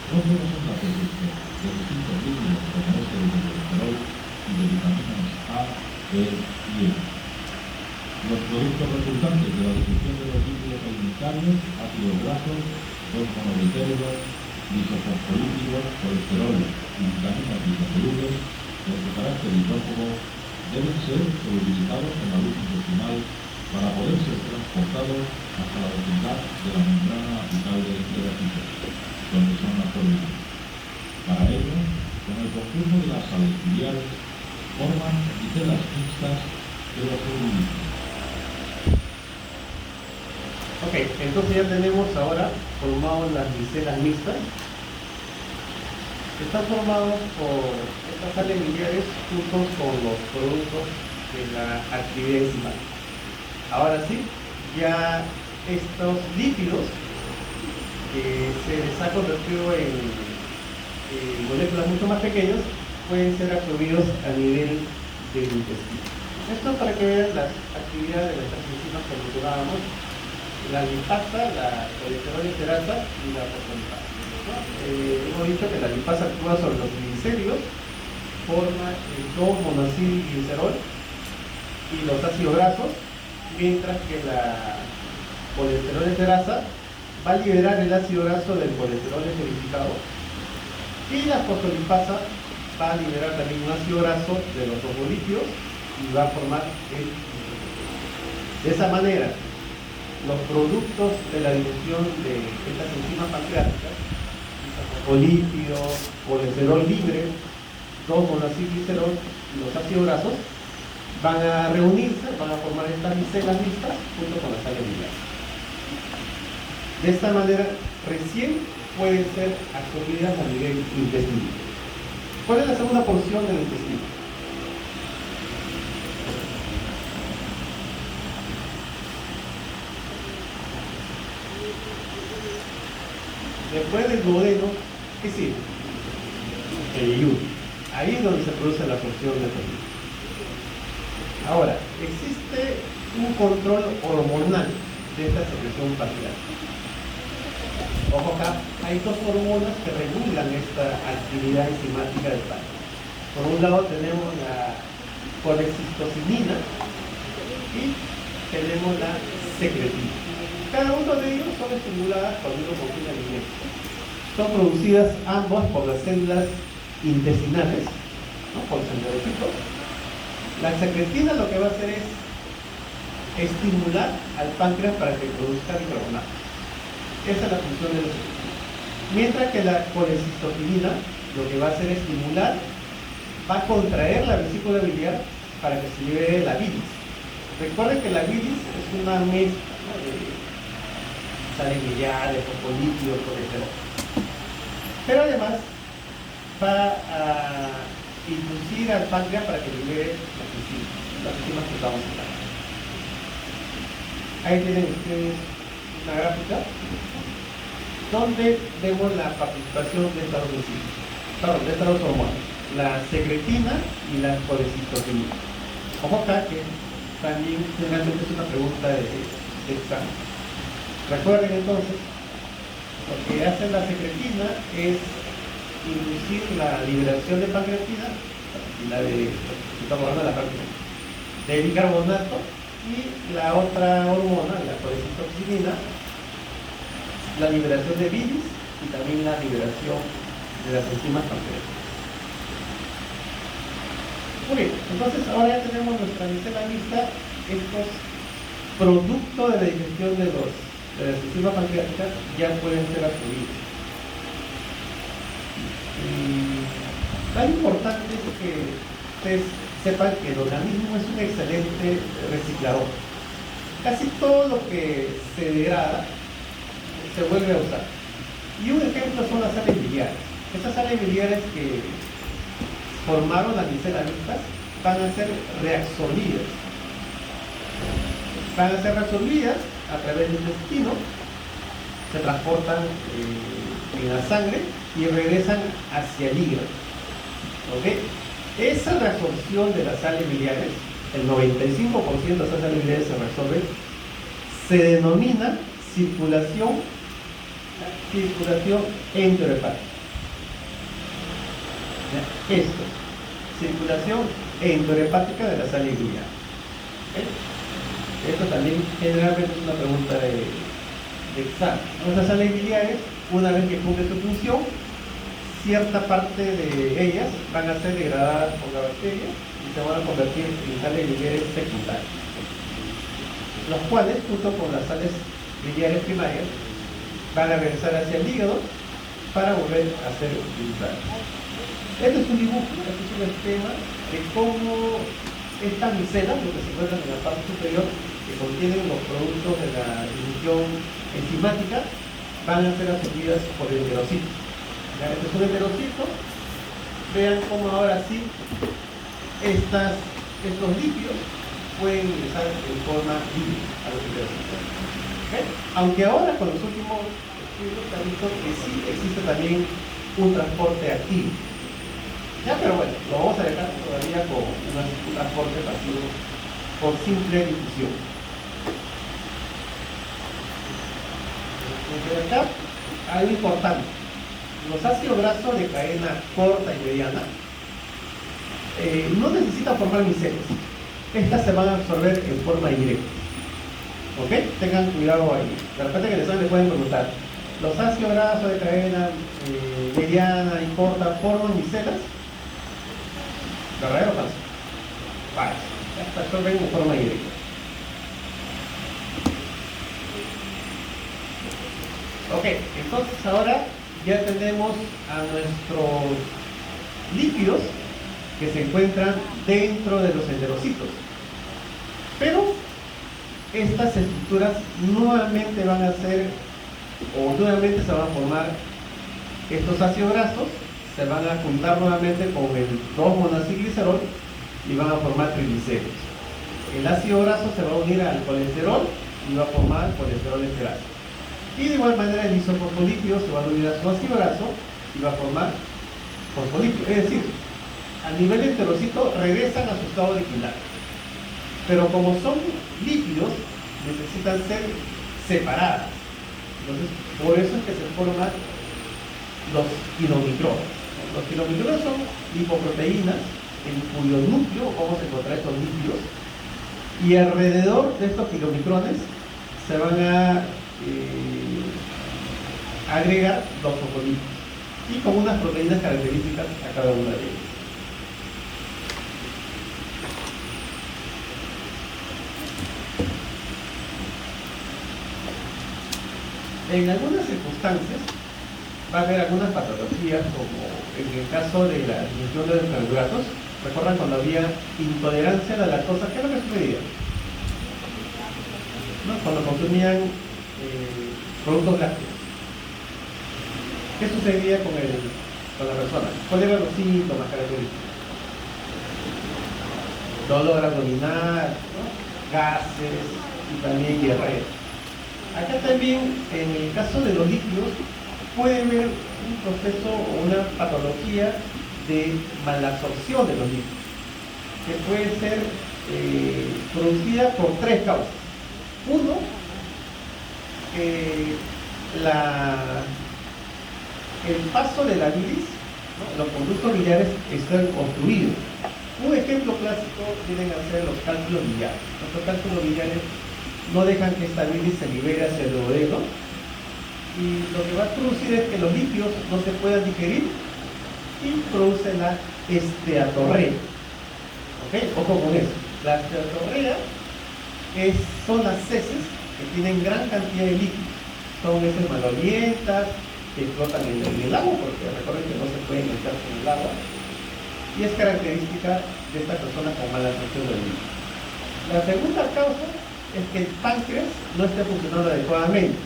rompe los enlaces de distintos lípidos como este de colesterol y de vitaminas A, B y E. Los productos resultantes de la digestión de los lípidos alimentarios, ácidos grasos, dos monoglicéridos, isofosfolípidos, colesterol y vitaminas liposolubles, de su carácter hidrófobo, deben ser solubilizados en la luz intestinal para poder ser transportados hasta la vecindad de la membrana apical del enterocitos, donde son absorbidos. Para ello, con el concurso de las sales biliares, forman micelas mixtas de los urolíticos. Ok, entonces ya tenemos ahora formado las micelas mixtas. están formados por estas sales miliares juntos con los productos de la actividad enzimática. Ahora sí, ya estos lípidos que se les ha convertido en moléculas mucho más pequeñas pueden ser absorbidos a nivel del intestino. Esto para que vean las actividades de las enzimas que mencionábamos: la lipasa, la colesterol esterasa y la fosfolipasa. Hemos dicho que la lipasa actúa sobre los triglicéridos, forma el 2-monacilglicerol y los ácidos grasos, mientras que la colesterol esterasa va a liberar el ácido graso del colesterol esterificado, y la fosfolipasa va a liberar también un ácido graso de los fosfolípidos y va a formar el glutatión. De esa manera, los productos de la digestión de estas enzimas pancreáticas, fosfolípidos, colesterol libre, 2-monacilglicerol y los ácidos grasos, van a reunirse, van a formar estas micelas mixtas junto con las sales miliares. De esta manera, recién pueden ser absorbidas a nivel intestinal. ¿Cuál es la segunda porción del intestino? Después del duodeno, ¿qué sigue? El yeyuno. Ahí es donde se produce la absorción de proteínas. Ahora, existe un control hormonal de esta secreción pancreática. Ojo acá, hay dos hormonas que regulan esta actividad enzimática del páncreas. Por un lado tenemos la colecistocinina y tenemos la secretina. Cada uno de ellos son estimuladas cuando uno consume alimentos. Son producidas ambas por las células intestinales, ¿no?, por los enterocitos. La secretina lo que va a hacer es estimular al páncreas para que produzca bicarbonato. Esa es la función de la secretina. Mientras que la colecistocinina lo que va a hacer es estimular, va a contraer la vesícula biliar para que se libere la bilis. Recuerden que la bilis es una mezcla, ¿no?, de sales miliares, fosfolípidos, colesterol. Pero además va a inducir al páncreas para que libere las enzimas que estamos hablando. Ahí tienen ustedes una gráfica donde vemos la participación de estas dos enzimas, de estas dos hormonas, la secretina y la colecistocinina. Ojo acá que también generalmente es una pregunta de examen. Recuerden entonces, lo que hace la secretina es inducir la liberación de pancreatina y la de, estamos hablando de la parte de bicarbonato, y la otra hormona, la colecistocinina, la liberación de bilis y también la liberación de las enzimas pancreáticas. Muy bien, entonces ahora ya tenemos nuestra micela mixta, estos productos de la digestión de las enzimas pancreáticas ya pueden ser absorbidos. Lo importante es que ustedes sepan que el organismo es un excelente reciclador. Casi todo lo que se degrada se vuelve a usar. Y un ejemplo son las sales biliares. Esas sales biliares que formaron las micelas mixtas van a ser reabsorbidas. Van a ser reabsorbidas a través del intestino, se transportan en la sangre y regresan hacia el hígado. ¿Okay? Esa reabsorción de las sales biliares, el 95% de esas sales biliares se reabsorben, se denomina circulación enterohepática. Esto, circulación enterohepática de las sales biliares. Esto también generalmente es una pregunta de examen. Las sales biliares, una vez que cumple su función, cierta parte de ellas van a ser degradadas por la bacteria y se van a convertir en sales biliares secundarias, los cuales, junto con las sales biliares primarias, van a regresar hacia el hígado para volver a ser utilizadas. Este es un dibujo, este es un esquema de cómo estas micelas, lo que se encuentran en la parte superior, que contienen los productos de la digestión enzimática, van a ser absorbidas por el enterocito. Ya, este es un enterocito. Vean cómo ahora sí estos lípidos pueden ingresar en forma libre a los enterocitos. ¿Okay? Aunque ahora con los últimos estudios se ha visto que sí existe también un transporte activo. Ya, pero bueno, lo vamos a dejar todavía con un transporte pasivo por simple difusión. Desde acá, algo importante. Los ácidos grasos de cadena corta y mediana no necesitan formar micelas. Estas se van a absorber en forma directa. ¿Ok? Tengan cuidado ahí. De repente que en el examen le pueden preguntar, ¿los ácidos grasos de cadena mediana y corta forman micelas? ¿Verdadero o falso? Falso. Se absorben en forma directa. Ok, entonces ahora ya tenemos a nuestros lípidos que se encuentran dentro de los enterocitos. Pero estas estructuras nuevamente van a ser, o nuevamente se van a formar estos ácidos grasos, se van a juntar nuevamente con el 2-monacilglicerol y van a formar triglicéridos. El ácido graso se va a unir al colesterol y va a formar colesterol esteral. Y de igual manera el isofosfolípido se va a unir a su ácido graso y va a formar fosfolípido. Es decir, a nivel enterocito regresan a su estado original. Pero como son lípidos, necesitan ser separadas. Entonces, por eso es que se forman los kilomicrones. Los kilomicrones son lipoproteínas en cuyo núcleo vamos a encontrar estos lípidos. Y alrededor de estos kilomicrones se van a agregar los fosfolípidos. Y con unas proteínas características a cada una de ellas. En algunas circunstancias va a haber algunas patologías, como en el caso de la disminución de los carbohidratos. ¿Recuerdan cuando había intolerancia a la lactosa? ¿Qué es lo que sucedía? ¿No? Cuando consumían productos lácteos. ¿Qué sucedía con la persona? ¿Cuáles eran los síntomas característicos? Dolor abdominal, ¿no? Gases y también diarrea. Acá también, en el caso de los líquidos, puede haber un proceso o una patología de malabsorción de los líquidos, que puede ser producida por tres causas. Uno, el paso de la bilis, ¿no? Los conductos biliares están obstruidos. Un ejemplo clásico vienen a ser los cálculos biliares. Los cálculos biliares no dejan que esta bilis se libere hacia el duodeno, y lo que va a producir es que los lípidos no se puedan digerir y produce la esteatorrea. ¿Ok? Ojo con eso. La esteatorrea son las heces que tienen gran cantidad de líquidos. Son heces malolientas que flotan en el agua, porque recuerden que no se pueden meter en el agua, y es característica de esta persona con mala absorción del líquido. La segunda causa es que el páncreas no esté funcionando adecuadamente,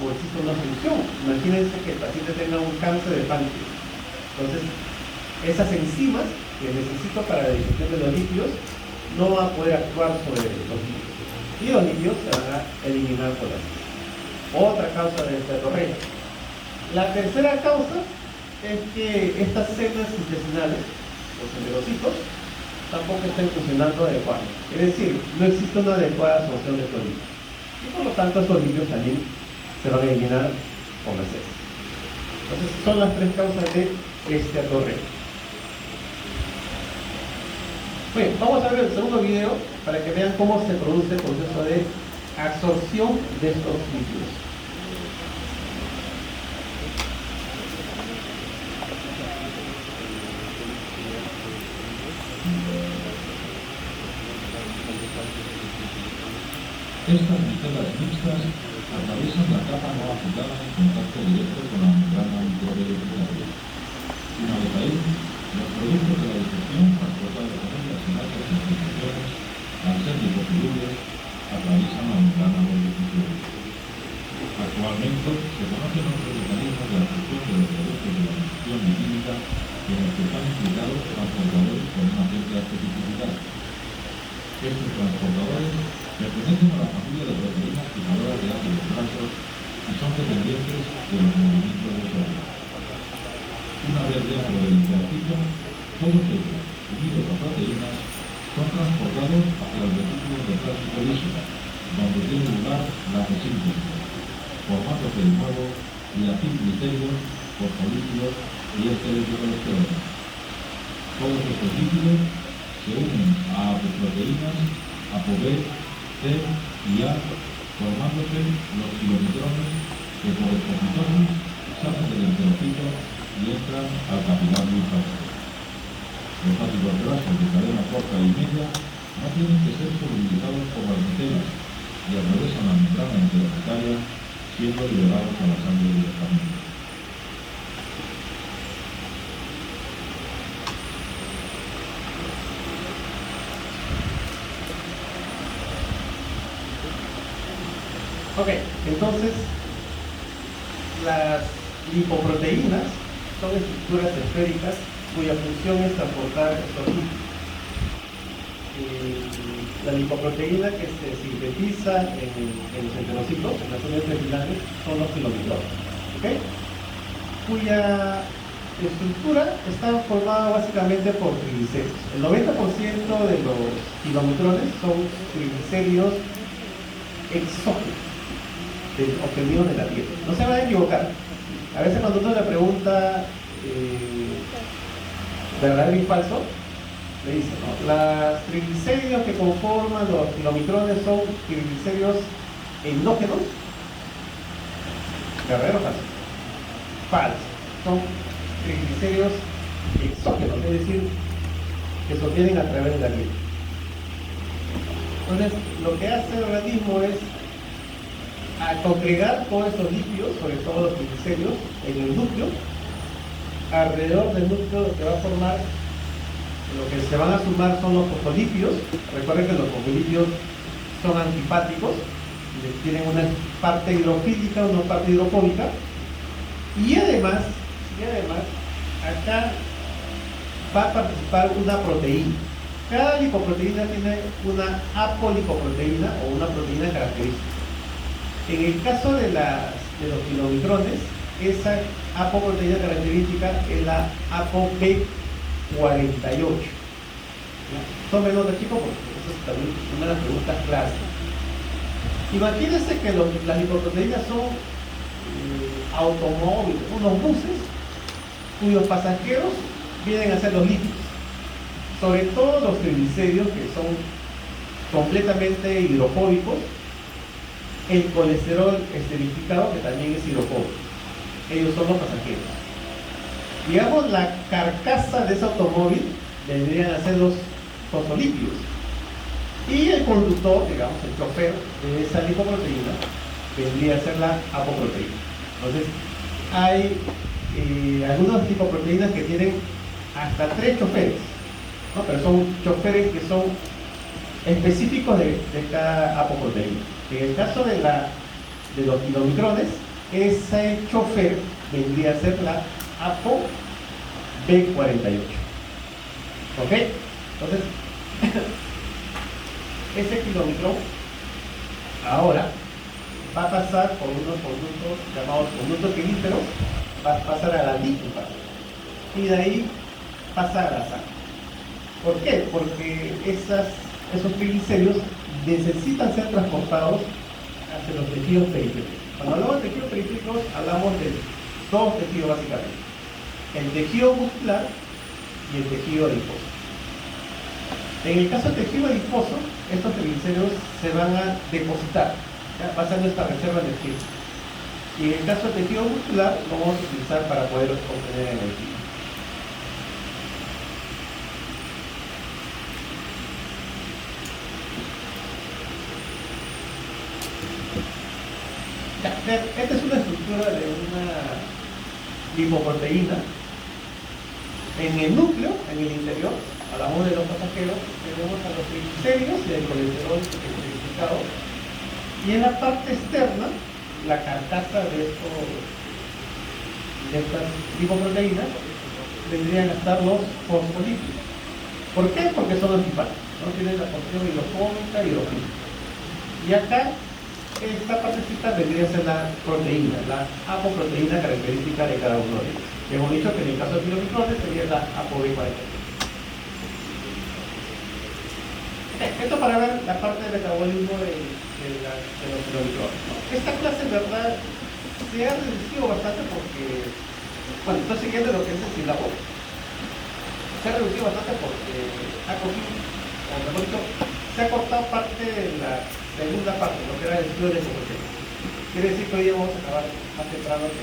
o existe una solución. Imagínense que el paciente tenga un cáncer de páncreas. Entonces, esas enzimas que necesito para la digestión de los lípidos no van a poder actuar sobre los lípidos. Y los lípidos se van a eliminar por la heces. Otra causa de esteatorrea. La tercera causa es que estas células intestinales, los enterocitos, tampoco estén funcionando adecuadamente. Es decir, no existe una adecuada absorción de estos lípidos. Y por lo tanto, estos lípidos también se van a eliminar por las heces. Entonces, son las tres causas de esteatorrea. Bien, vamos a ver el segundo video para que vean cómo se produce el proceso de absorción de estos lípidos. Estas micelas mixtas atraviesan la capa no afectada en contacto directo con la membrana microbiológica. Una vez ahí, los productos de la digestión transportados con ellas en altas concentraciones, al ser liposolubles, atraviesan la membrana biológica. Actualmente se conocen otros mecanismos de absorción de los productos de la digestión lipídica en los que están implicados transportadores con una cierta especificidad. Estos transportadores pertenecen a la familia de proteínas fijadoras de ácidos grasos y son dependientes de los movimientos de sodio. Una vez dentro del intersticio, todos ellos, unidos a proteínas, son transportados hacia los vesículos del plástico liso, donde tiene lugar la resíntesis, formándose de nuevo diacilglicéridos, fosfolípidos y ésteres de colesterol. Todos estos lípidos se unen a apoproteínas, ApoB, C y A, formándose los kilometrones que por expositosis salen del enterocito y entran al capilar linfático. Los ácidos grasos de cadena corta y media no tienen que ser solubilizados por las mecenas y atravesan la membrana enterocitaria, siendo liberados a la sangre directamente. Ok, entonces las lipoproteínas son estructuras esféricas cuya función es transportar estos lípidos. La lipoproteína que se sintetiza en los enterocitos, en las células terminales, son los kilomitrones, ¿okay? Cuya estructura está formada básicamente por triglicéridos. El 90% de los kilomitrones son triglicéridos exógenos, obtenidos de la dieta. No se van a equivocar. A veces cuando uno le pregunta verdadero y falso, le dice, ¿no? Los triglicéridos que conforman los kilomitrones son triglicéridos endógenos. ¿Verdadero o falso? Falso. Son triglicéridos exógenos, es decir, que se obtienen a través de la dieta. Entonces, lo que hace el organismo es congregar todos estos lípidos, sobre todo los triglicéridos, en el núcleo. Alrededor del núcleo lo que va a formar, lo que se van a sumar son los fosfolípidos. Recuerden que los fosfolípidos son antipáticos, tienen una parte hidrofílica, una parte hidrofóbica, y además acá va a participar una proteína. Cada lipoproteína tiene una apolipoproteína o una proteína característica. En el caso de los kilomitrones, esa apoproteína característica es la ApoB48. Tome nota, chicos, porque eso es también una de las preguntas clásicas. Imagínense que las lipoproteínas son automóviles, unos buses cuyos pasajeros vienen a ser los lípidos, sobre todo los triglicéridos, que son completamente hidrofóbicos, el colesterol esterificado, que también es hidrofóbico. Ellos son los pasajeros. Digamos, la carcasa de ese automóvil vendrían a ser los fosfolípidos, y el conductor, digamos, el chofer de esa lipoproteína vendría a ser la apoproteína. Entonces, hay algunas lipoproteínas que tienen hasta 3 choferes, ¿no? Pero son choferes que son específicos de cada apoproteína. En el caso de los kilomitrones, ese chofer vendría a ser la ApoB48. ¿Ok? Entonces, ese kilomitrón ahora va a pasar por unos conductos llamados conductos pilíferos, va a pasar a la linfa y de ahí pasa a la sangre. ¿Por qué? Porque esos triglicéridos necesitan ser transportados hacia los tejidos periféricos. Cuando hablamos de tejidos periféricos, hablamos de 2 tejidos básicamente: el tejido muscular y el tejido adiposo. En el caso del tejido adiposo, estos triglicéridos se van a depositar, ¿ya? Va a ser nuestra reserva de energía. Y en el caso del tejido muscular, lo vamos a utilizar para poder obtener energía. Esta es una estructura de una lipoproteína. En el núcleo, en el interior, hablamos de los pasajeros, tenemos a los triglicéridos y el colesterol esterificado, y en la parte externa la carcasa de estas lipoproteínas vendrían a estar los fosfolípidos. ¿Por qué? Porque son antipatos, ¿no? Tienen la función hidrofóbica y hidrofílica. Y acá, esta partecita vendría a ser la proteína, la apoproteína característica de cada uno de ellos. Hemos dicho que en el caso de piromicrones sería la ApoB43. Esto para ver la parte del metabolismo de los piromicrones, ¿no? Esta clase en verdad se ha reducido bastante porque, bueno, estoy siguiendo lo que es el sílabo. Se ha reducido bastante porque ha cogido, o mejor dicho, se ha cortado parte de la segunda parte, lo que era el estudio de lipoproteínas. Quiere decir que hoy ya vamos a acabar más temprano que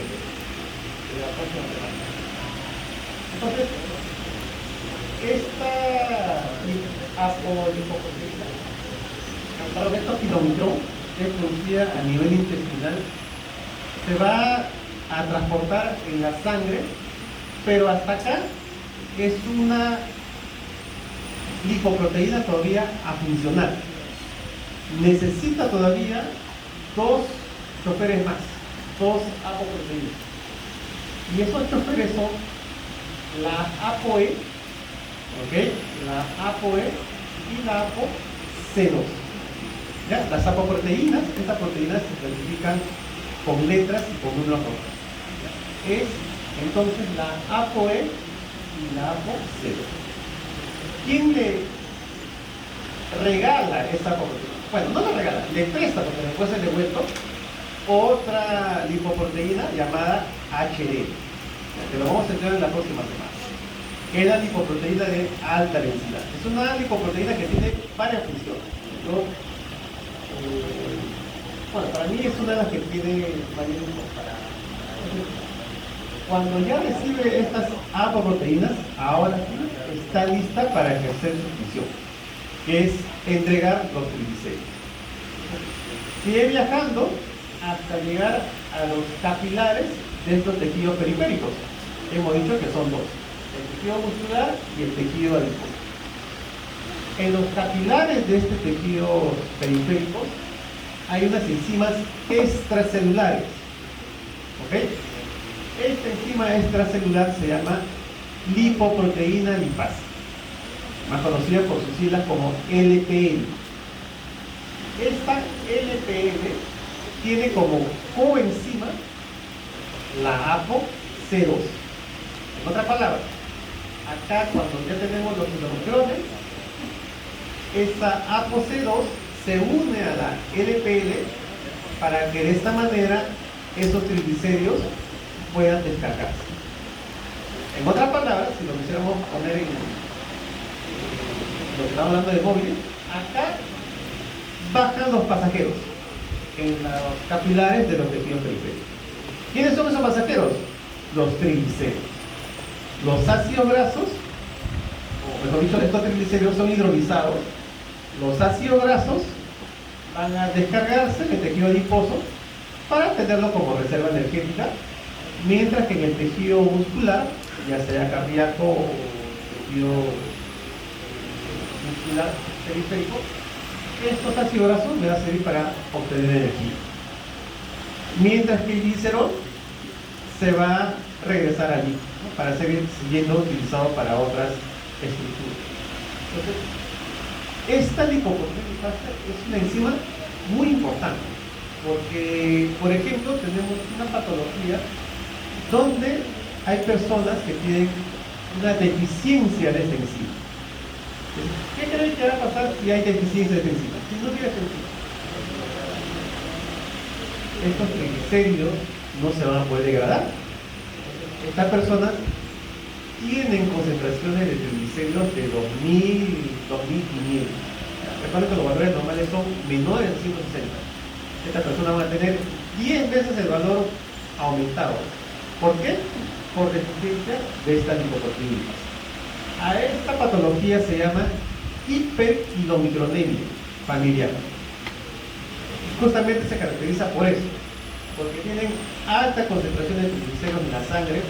la próxima semana. Entonces, esta apolipoproteína, para esta kilómetro, es producida a nivel intestinal, se va a transportar en la sangre, pero hasta acá es una lipoproteína todavía a funcionar. Necesita todavía dos choferes más, dos apoproteínas. Y esos choferes son la ApoE, ¿ok? La ApoE y la ApoC2. ¿Ya? Las apoproteínas, estas proteínas se clasifican con letras y con números rojos. Es entonces la ApoE y la ApoC2. ¿Quién le regala esa apoproteína? Bueno, no la regala, le presta, porque después se le devuelto otra lipoproteína llamada HD, que lo vamos a entrar en la próxima semana, que es la lipoproteína de alta densidad. Es una lipoproteína que tiene varias funciones. Bueno, para mí es una de las que tiene mayor importancia. Cuando ya recibe estas apoproteínas, ahora sí está lista para ejercer su función, que es entregar los triglicéridos. Sigue viajando hasta llegar a los capilares de estos tejidos periféricos. Hemos dicho que son dos, el tejido muscular y el tejido adiposo. En los capilares de este tejido periférico hay unas enzimas extracelulares. ¿Ok? Esta enzima extracelular se llama lipoproteína lipasa, más conocida por sus siglas como LPL. Esta LPL tiene como coenzima la ApoC2. En otras palabras, acá cuando ya tenemos los hidrogenes, esta ApoC2 se une a la LPL para que de esta manera esos triglicéridos puedan descargarse. En otras palabras, si lo quisiéramos poner en lo que estamos hablando de móviles, acá bajan los pasajeros en los capilares de los tejidos periféricos. ¿Quiénes son esos pasajeros? Los triglicéridos. Los ácidos grasos, o mejor dicho, estos triglicéridos son hidrolizados. Los ácidos grasos van a descargarse en el tejido adiposo para tenerlo como reserva energética, mientras que en el tejido muscular, ya sea cardíaco o tejido muscular periférico, estos ácidos grasos me van a servir para obtener energía. Mientras que el glicerol se va a regresar allí, ¿no? Para seguir siendo utilizado para otras estructuras. Entonces, esta lipoproteína es una enzima muy importante, porque, por ejemplo, tenemos una patología donde hay personas que tienen una deficiencia de esta enzima. ¿Qué creen que va a pasar si hay deficiencia de esta enzima? Si no tiene enzima, estos triglicéridos no se van a poder degradar. Estas personas tienen concentraciones de triglicéridos de 2000, 2500. Recuerden que los valores normales son menores de 160. Estas personas van a tener 10 veces el valor aumentado. ¿Por qué? Por deficiencia de estas lipoproteínas. A esta patología se llama hiperquinomicronemia familiar. Justamente se caracteriza por eso, porque tienen alta concentración de triglicéridos en la sangre,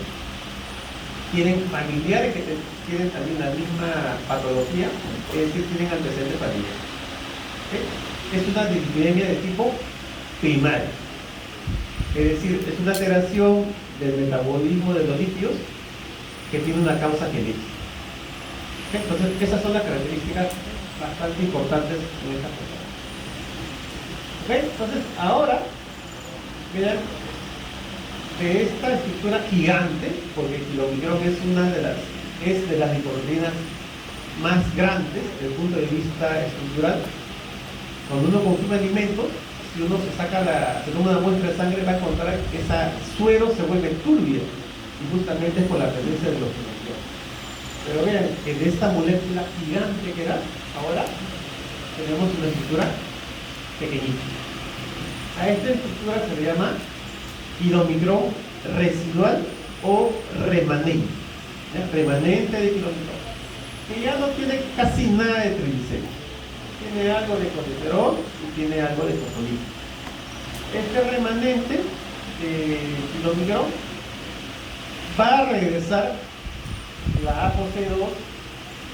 tienen familiares que tienen también la misma patología, es decir, tienen antecedentes familiares. ¿Okay? Es una dislipidemia de tipo primario. Es decir, es una alteración del metabolismo de los lípidos que tiene una causa genética. ¿Ok? Entonces, esas son las características bastante importantes en esta persona. ¿Ok? Entonces, ahora, vean, de esta estructura gigante, porque el kilomicrón es de las lipoproteínas más grandes desde el punto de vista estructural. Cuando uno consume alimentos, si uno se toma una muestra de sangre, va a encontrar que ese suero se vuelve turbio, y justamente es por la presencia de los kilomicrones. Pero vean que de esta molécula gigante que era, ahora tenemos una estructura pequeñita. A esta estructura se le llama kilomicrón residual o remanente, ¿ya? Remanente de kilomicrón, que ya no tiene casi nada de triglicéridos. Tiene algo de colesterol y tiene algo de fosfolípidos. Este remanente de kilomicrón va a regresar la ApoC2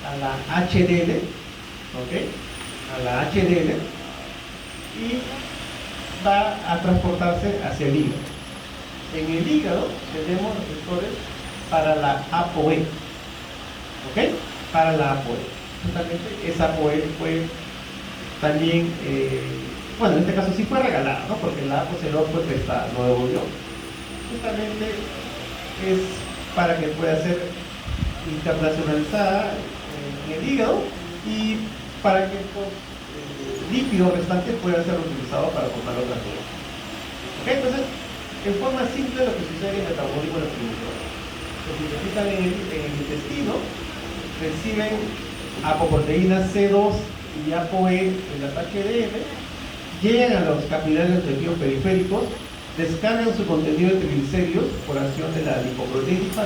a la HDL, ¿ok? A la HDL, y va a transportarse hacia el hígado. En el hígado tenemos receptores para la ApoE, ¿ok? Para la ApoE. Justamente esa ApoE fue también, bueno, en este caso sí fue regalada, ¿no? Porque la ApoC2 fue prestada, no devolvió. Justamente es para que pueda ser internacionalizada en el hígado y para que estos lípidos restantes puedan ser utilizados para formar otras cosas. ¿Ok? Entonces, en forma simple lo que sucede en el metabolismo de los kilomicrones. Se sintetizan en el intestino, reciben apoproteínas C2 y ApoE en las HDL, llegan a los capilares de los tejidos periféricos, descargan su contenido de triglicéridos por acción de la lipoproteína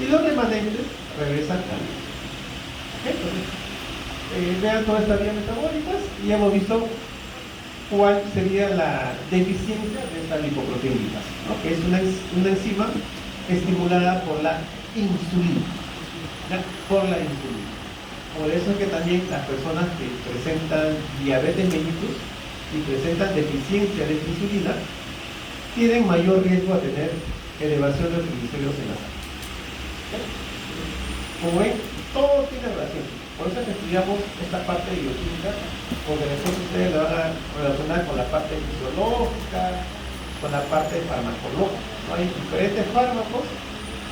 y los remanentes regresan al hígado. ¿Ok? Entonces, vean todas estas vías metabólicas y hemos visto cuál sería la deficiencia de esta lipoproteína, ¿no? Que es una enzima estimulada por la insulina, ¿ya? Por la insulina. Por eso es que también las personas que presentan diabetes mellitus y presentan deficiencia de insulina tienen mayor riesgo a tener elevación de los triglicéridos en la sangre. ¿Okay? Como ven, todo tiene relación. Por eso es que estudiamos esta parte de bioquímica, porque después ustedes lo van a relacionar con la parte fisiológica, con la parte farmacológica, ¿no? Hay diferentes fármacos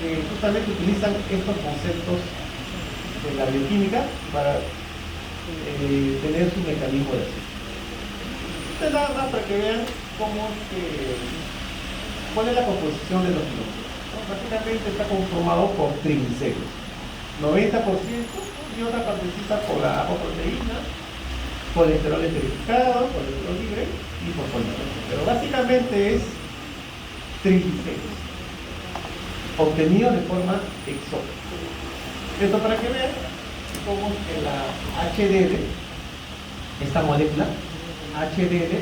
que justamente utilizan estos conceptos de la bioquímica para tener su mecanismo de acción. Entonces, nada más para que vean cuál es la composición de los kilómetros, ¿no? Prácticamente está conformado por triglicéridos, 90%, y otra partecita por la apoproteína, colesterol esterificado, colesterol libre y fosfolípidos. Pero básicamente es triglicéridos, obtenidos de forma exótica. Esto para que vean cómo es que la HDL, esta molécula, HDL,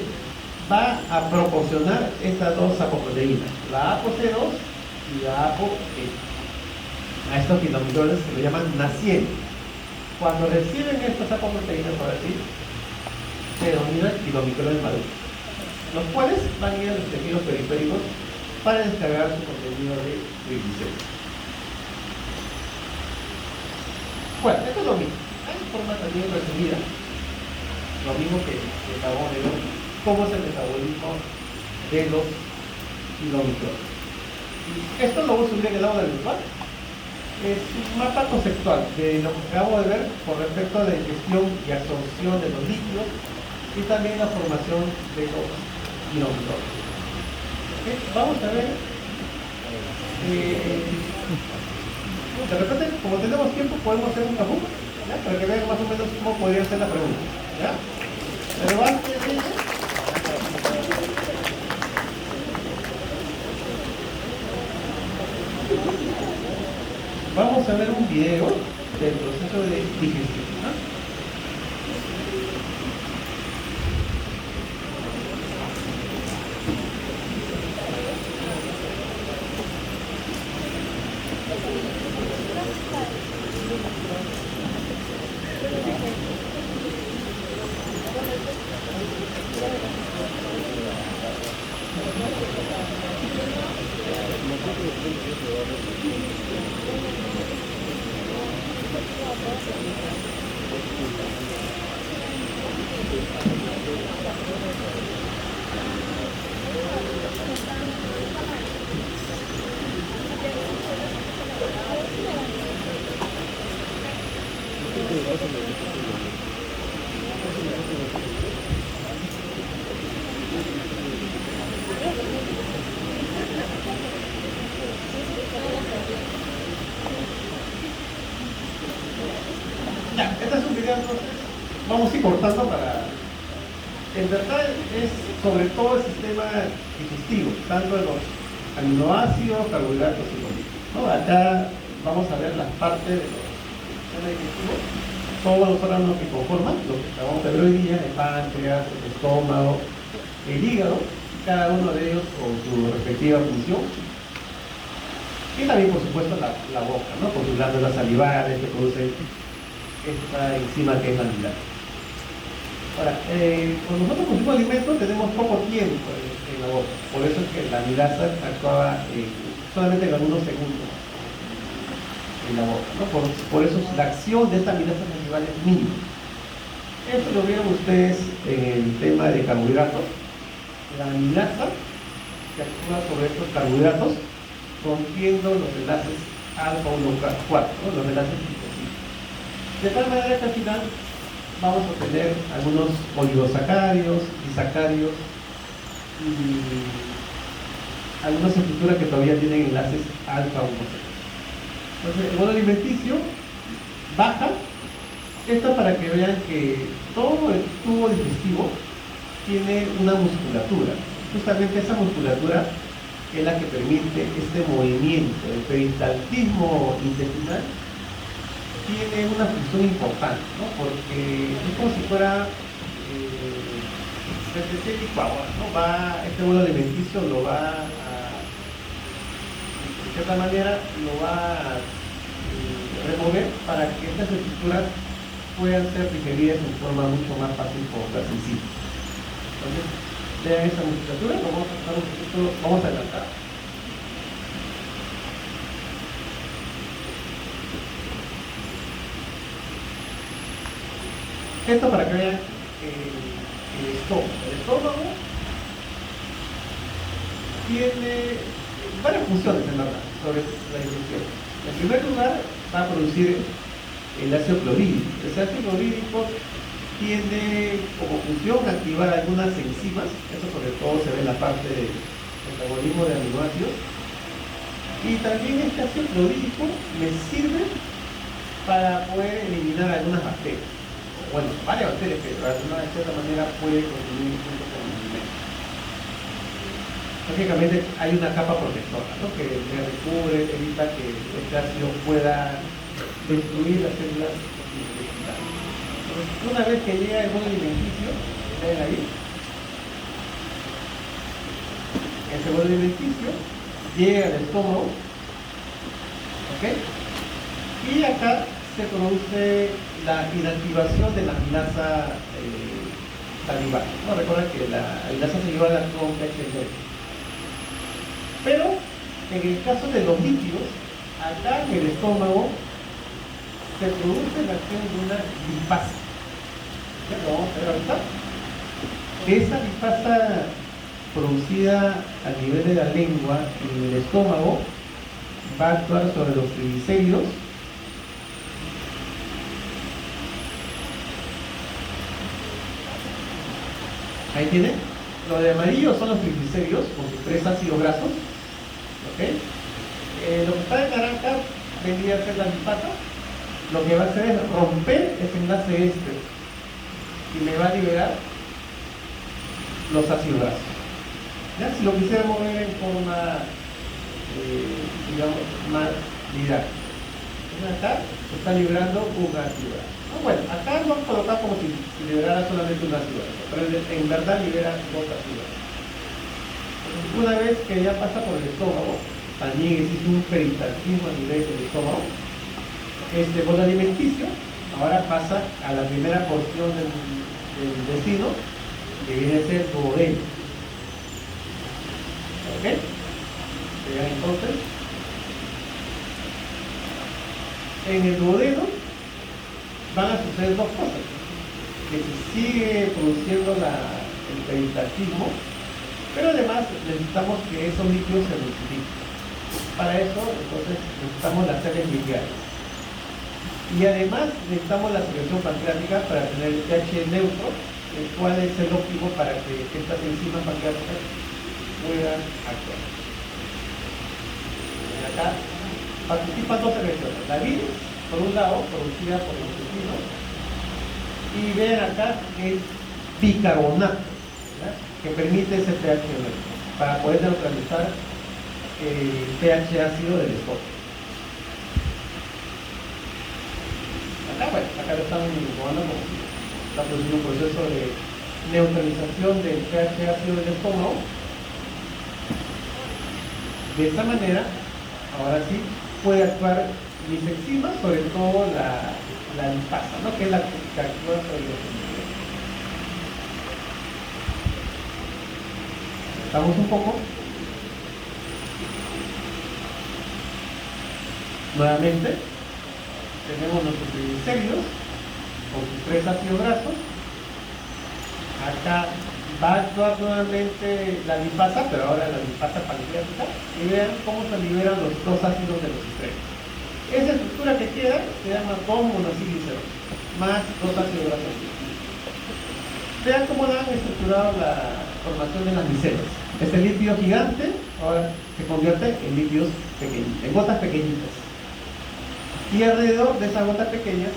va a proporcionar estas dos apoproteínas, la ApoC2 y la ApoE, a estos kilomicrones que lo llaman nacientes. Cuando reciben estas apoproteínas, ahora sí, se denominan kilomicrones maduros, los cuales van a ir a los tejidos periféricos para descargar su contenido de triglicéridos. Bueno, esto es lo mismo, en forma también resumida, lo mismo que acabamos de ver, cómo es el metabolismo de los kilomicrones. Esto lo voy a subir en el aula virtual. Es un mapa conceptual de lo que acabo de ver con respecto a la ingestión y absorción de los líquidos y también la formación de los kilomicrones. ¿Okay? Vamos a ver. De repente, como tenemos tiempo, podemos hacer un tabú, ¿ya? Para que vean más o menos cómo podría ser la pregunta, ¿ya? Pero antes de ello, vamos a ver un video del proceso de digestión, ¿no? Ya, este es un video, entonces vamos a ir cortando para... En verdad es sobre todo el sistema digestivo, tanto de los aminoácidos, carbohidratos y lípidos, ¿no? Acá vamos a ver las partes de los sistemas digestivos, todos los órganos que conforman, lo que acabamos de ver hoy día, el páncreas, el estómago, el hígado, cada uno de ellos con su respectiva función. Y también, por supuesto, la boca, ¿no? Con sus glándulas salivales que producen esta enzima que es la amilasa. Ahora, cuando nosotros consumimos alimentos tenemos poco tiempo en la boca, por eso es que la amilasa actúa solamente en algunos segundos en la boca, ¿no? Por eso la acción de esta amilasa salival es mínima. Esto lo vieron ustedes en el tema de carbohidratos. La amilasa que actúa sobre estos carbohidratos rompiendo los enlaces alfa 1 4, ¿no? Los enlaces glicosilíderos. De tal manera que al final vamos a obtener algunos oligosacáridos, disacáridos y algunas estructuras que todavía tienen enlaces alfa 1 4. Entonces, el bolo alimenticio baja. Esto para que vean que todo el tubo digestivo tiene una musculatura. Justamente esa musculatura es la que permite este movimiento. El peristaltismo intestinal tiene una función importante, ¿no? Porque es como si fuera licuadora, ¿no? Este bolo alimenticio lo va a, de cierta manera, lo va a remover para que estas estructuras puedan ser digeridas en forma mucho más fácil por las enzimas. Entonces, vean esa musculatura, vamos a adelantar. Esto para que vean el estómago. El estómago tiene varias funciones en verdad sobre la digestión. En primer lugar, va a producir el ácido clorhídrico. El ácido clorhídrico tiene como función activar algunas enzimas, eso sobre todo se ve en la parte del metabolismo de aminoácidos, y también este ácido clorhídrico me sirve para poder eliminar algunas bacterias, bueno, varias bacterias que de alguna cierta manera puede consumir junto con el alimento. Lógicamente hay una capa protectora, ¿no? Que me recubre, evita que este ácido pueda destruir las células intestinales. Entonces, una vez que llega el bolo alimenticio, ven ahí, ese bolo alimenticio llega al estómago, ¿ok? Y acá se produce la inactivación de la amilasa salival. ¿No? Recuerden que la amilasa salival actúa un pH. Pero en el caso de los lípidos, acá en el estómago se produce la acción de una lipasa. ¿Ya lo vamos a ver ahorita? Esa lipasa producida a nivel de la lengua en el estómago va a actuar sobre los triglicéridos. Ahí tienen. Lo de amarillo son los triglicéridos con sus 3 ácidos grasos. ¿Okay? Lo que está en naranja vendría a ser la lipasa. Lo que va a hacer es romper ese enlace y me va a liberar los ácidos grasos. ¿Ya? Si lo quisiéramos ver en forma, digamos, más didáctica. Acá se está liberando un ácido graso. Bueno, acá lo han colocado como si liberara solamente un ácido graso, pero en verdad libera 2 ácidos grasos. Una vez que ya pasa por el estómago, también existe un peristaltismo a nivel del estómago. Este bolo alimenticio ahora pasa a la primera porción del intestino, que viene a ser el duodeno. ¿Ok? Vean entonces, en el duodeno van a suceder dos cosas: que se sigue produciendo el peritactismo, pero además necesitamos que esos líquidos se multipliquen. Para eso, entonces, necesitamos las series lineares. Y además necesitamos la secreción pancreática para tener el pH neutro, el cual es el óptimo para que estas enzimas pancreáticas puedan actuar. Y acá participan dos secreciones: la bilis, por un lado, producida por el intestino, y vean acá el bicarbonato, ¿verdad?, que permite ese pH neutro para poder neutralizar el pH ácido del estómago. Acá lo están tomando como está produciendo un proceso de neutralización del pH ácido del estómago. De esta manera, ahora sí, puede actuar mis enzimas, sobre todo la lipasa, ¿no?, que es la que actúa sobre los nutrientes. Estamos un poco. Nuevamente, tenemos nuestros triglicéridos con sus 3 ácidos grasos. Acá va a actuar nuevamente la lipasa, pero ahora la lipasa pancreática, y vean cómo se liberan los 2 ácidos de los extremos. Esa estructura que queda se llama 2-monacilglicerol, más 2 ácidos grasos. Vean cómo han estructurado la formación de las micelas. Este lípido gigante ahora se convierte en lípidos pequeñitos, en gotas pequeñitas. Y alrededor de esas gotas pequeñas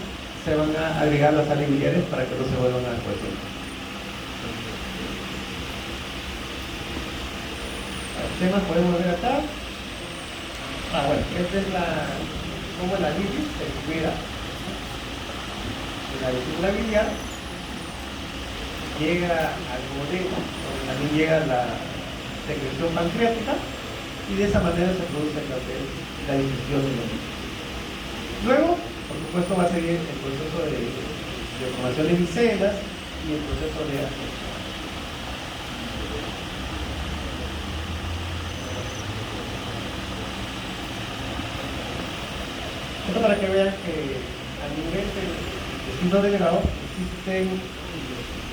se van a agregar las sales biliares para que no se vuelvan a cohesionar. Los temas podemos ver acá. Bueno, esta es cómo la bilis se libera de la vesícula biliar, llega al duodeno, donde también llega la secreción pancreática, y de esa manera se produce la digestión de los líquidos. Luego, por supuesto, va a seguir el proceso de formación de micelas y el proceso de absorción. Esto para que vean que a nivel del intestino delgado existen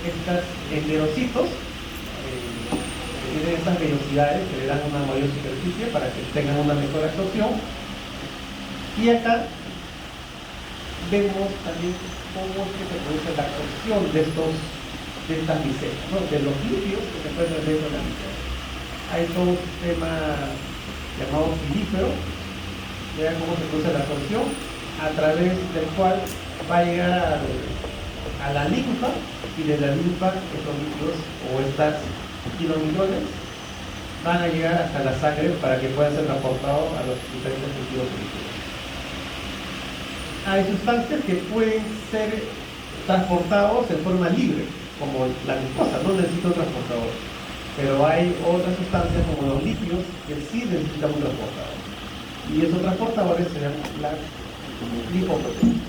estas enterocitos que tienen estas vellosidades que le dan una mayor superficie para que tengan una mejor absorción. Y acá vemos también cómo es que se produce la absorción de estas micelas, ¿no?, de los lípidos que se encuentran dentro de la micela. Hay todo un sistema llamado pilífero. Vean cómo se produce la absorción, a través del cual va a llegar a la linfa, y de la linfa estos lípidos o estas kilomicrones van a llegar hasta la sangre para que puedan ser transportados a los diferentes tejidos líquidos. Hay sustancias que pueden ser transportados en forma libre, como la glucosa, no necesita un transportador. Pero hay otras sustancias como los lípidos que sí necesitan un transportador. Y esos transportadores serán las lipoproteínas.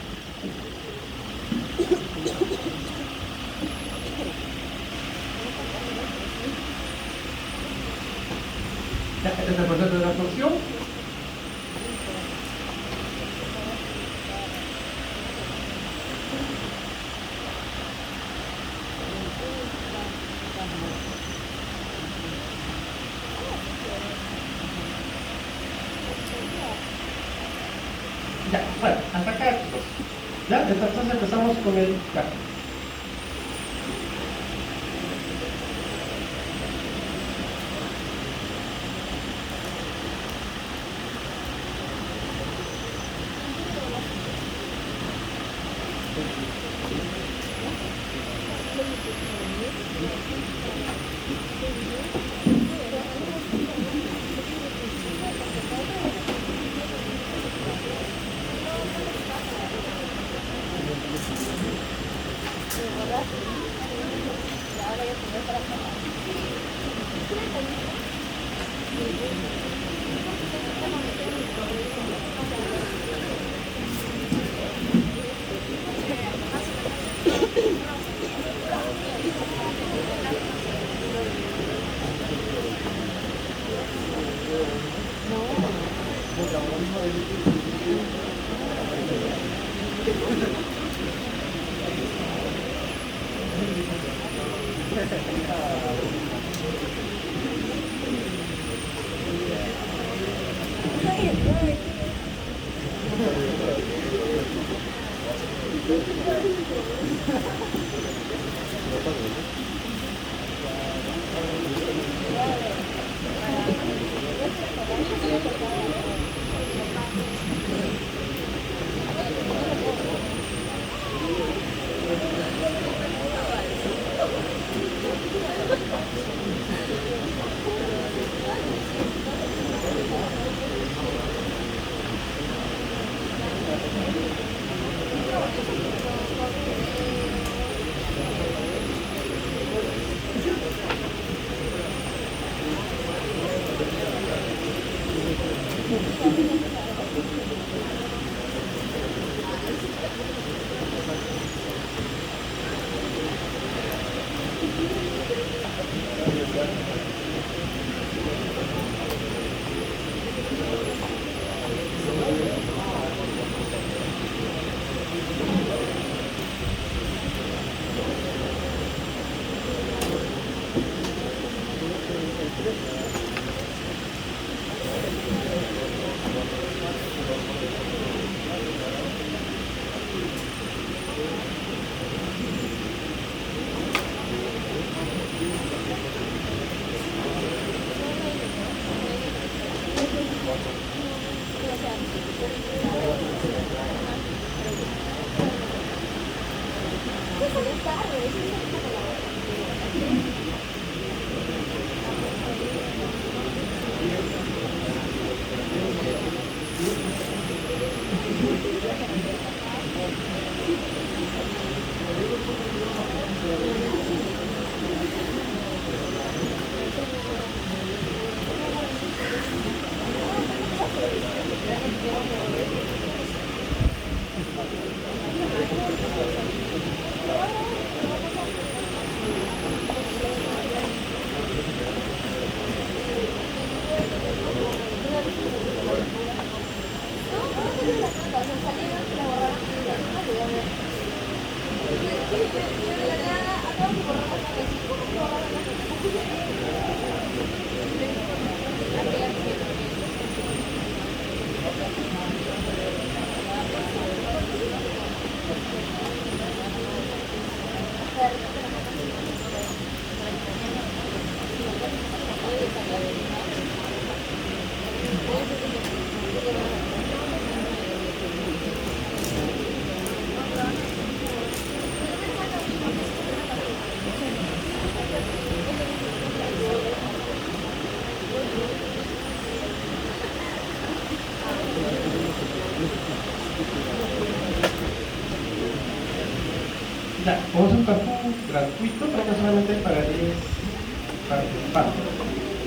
Este es el proceso de la absorción. Ya, bueno, hasta acá, chicos. Ya, entonces empezamos con el cálculo. Ya, como es un carpool gratuito, creo que solamente pagarías participantes.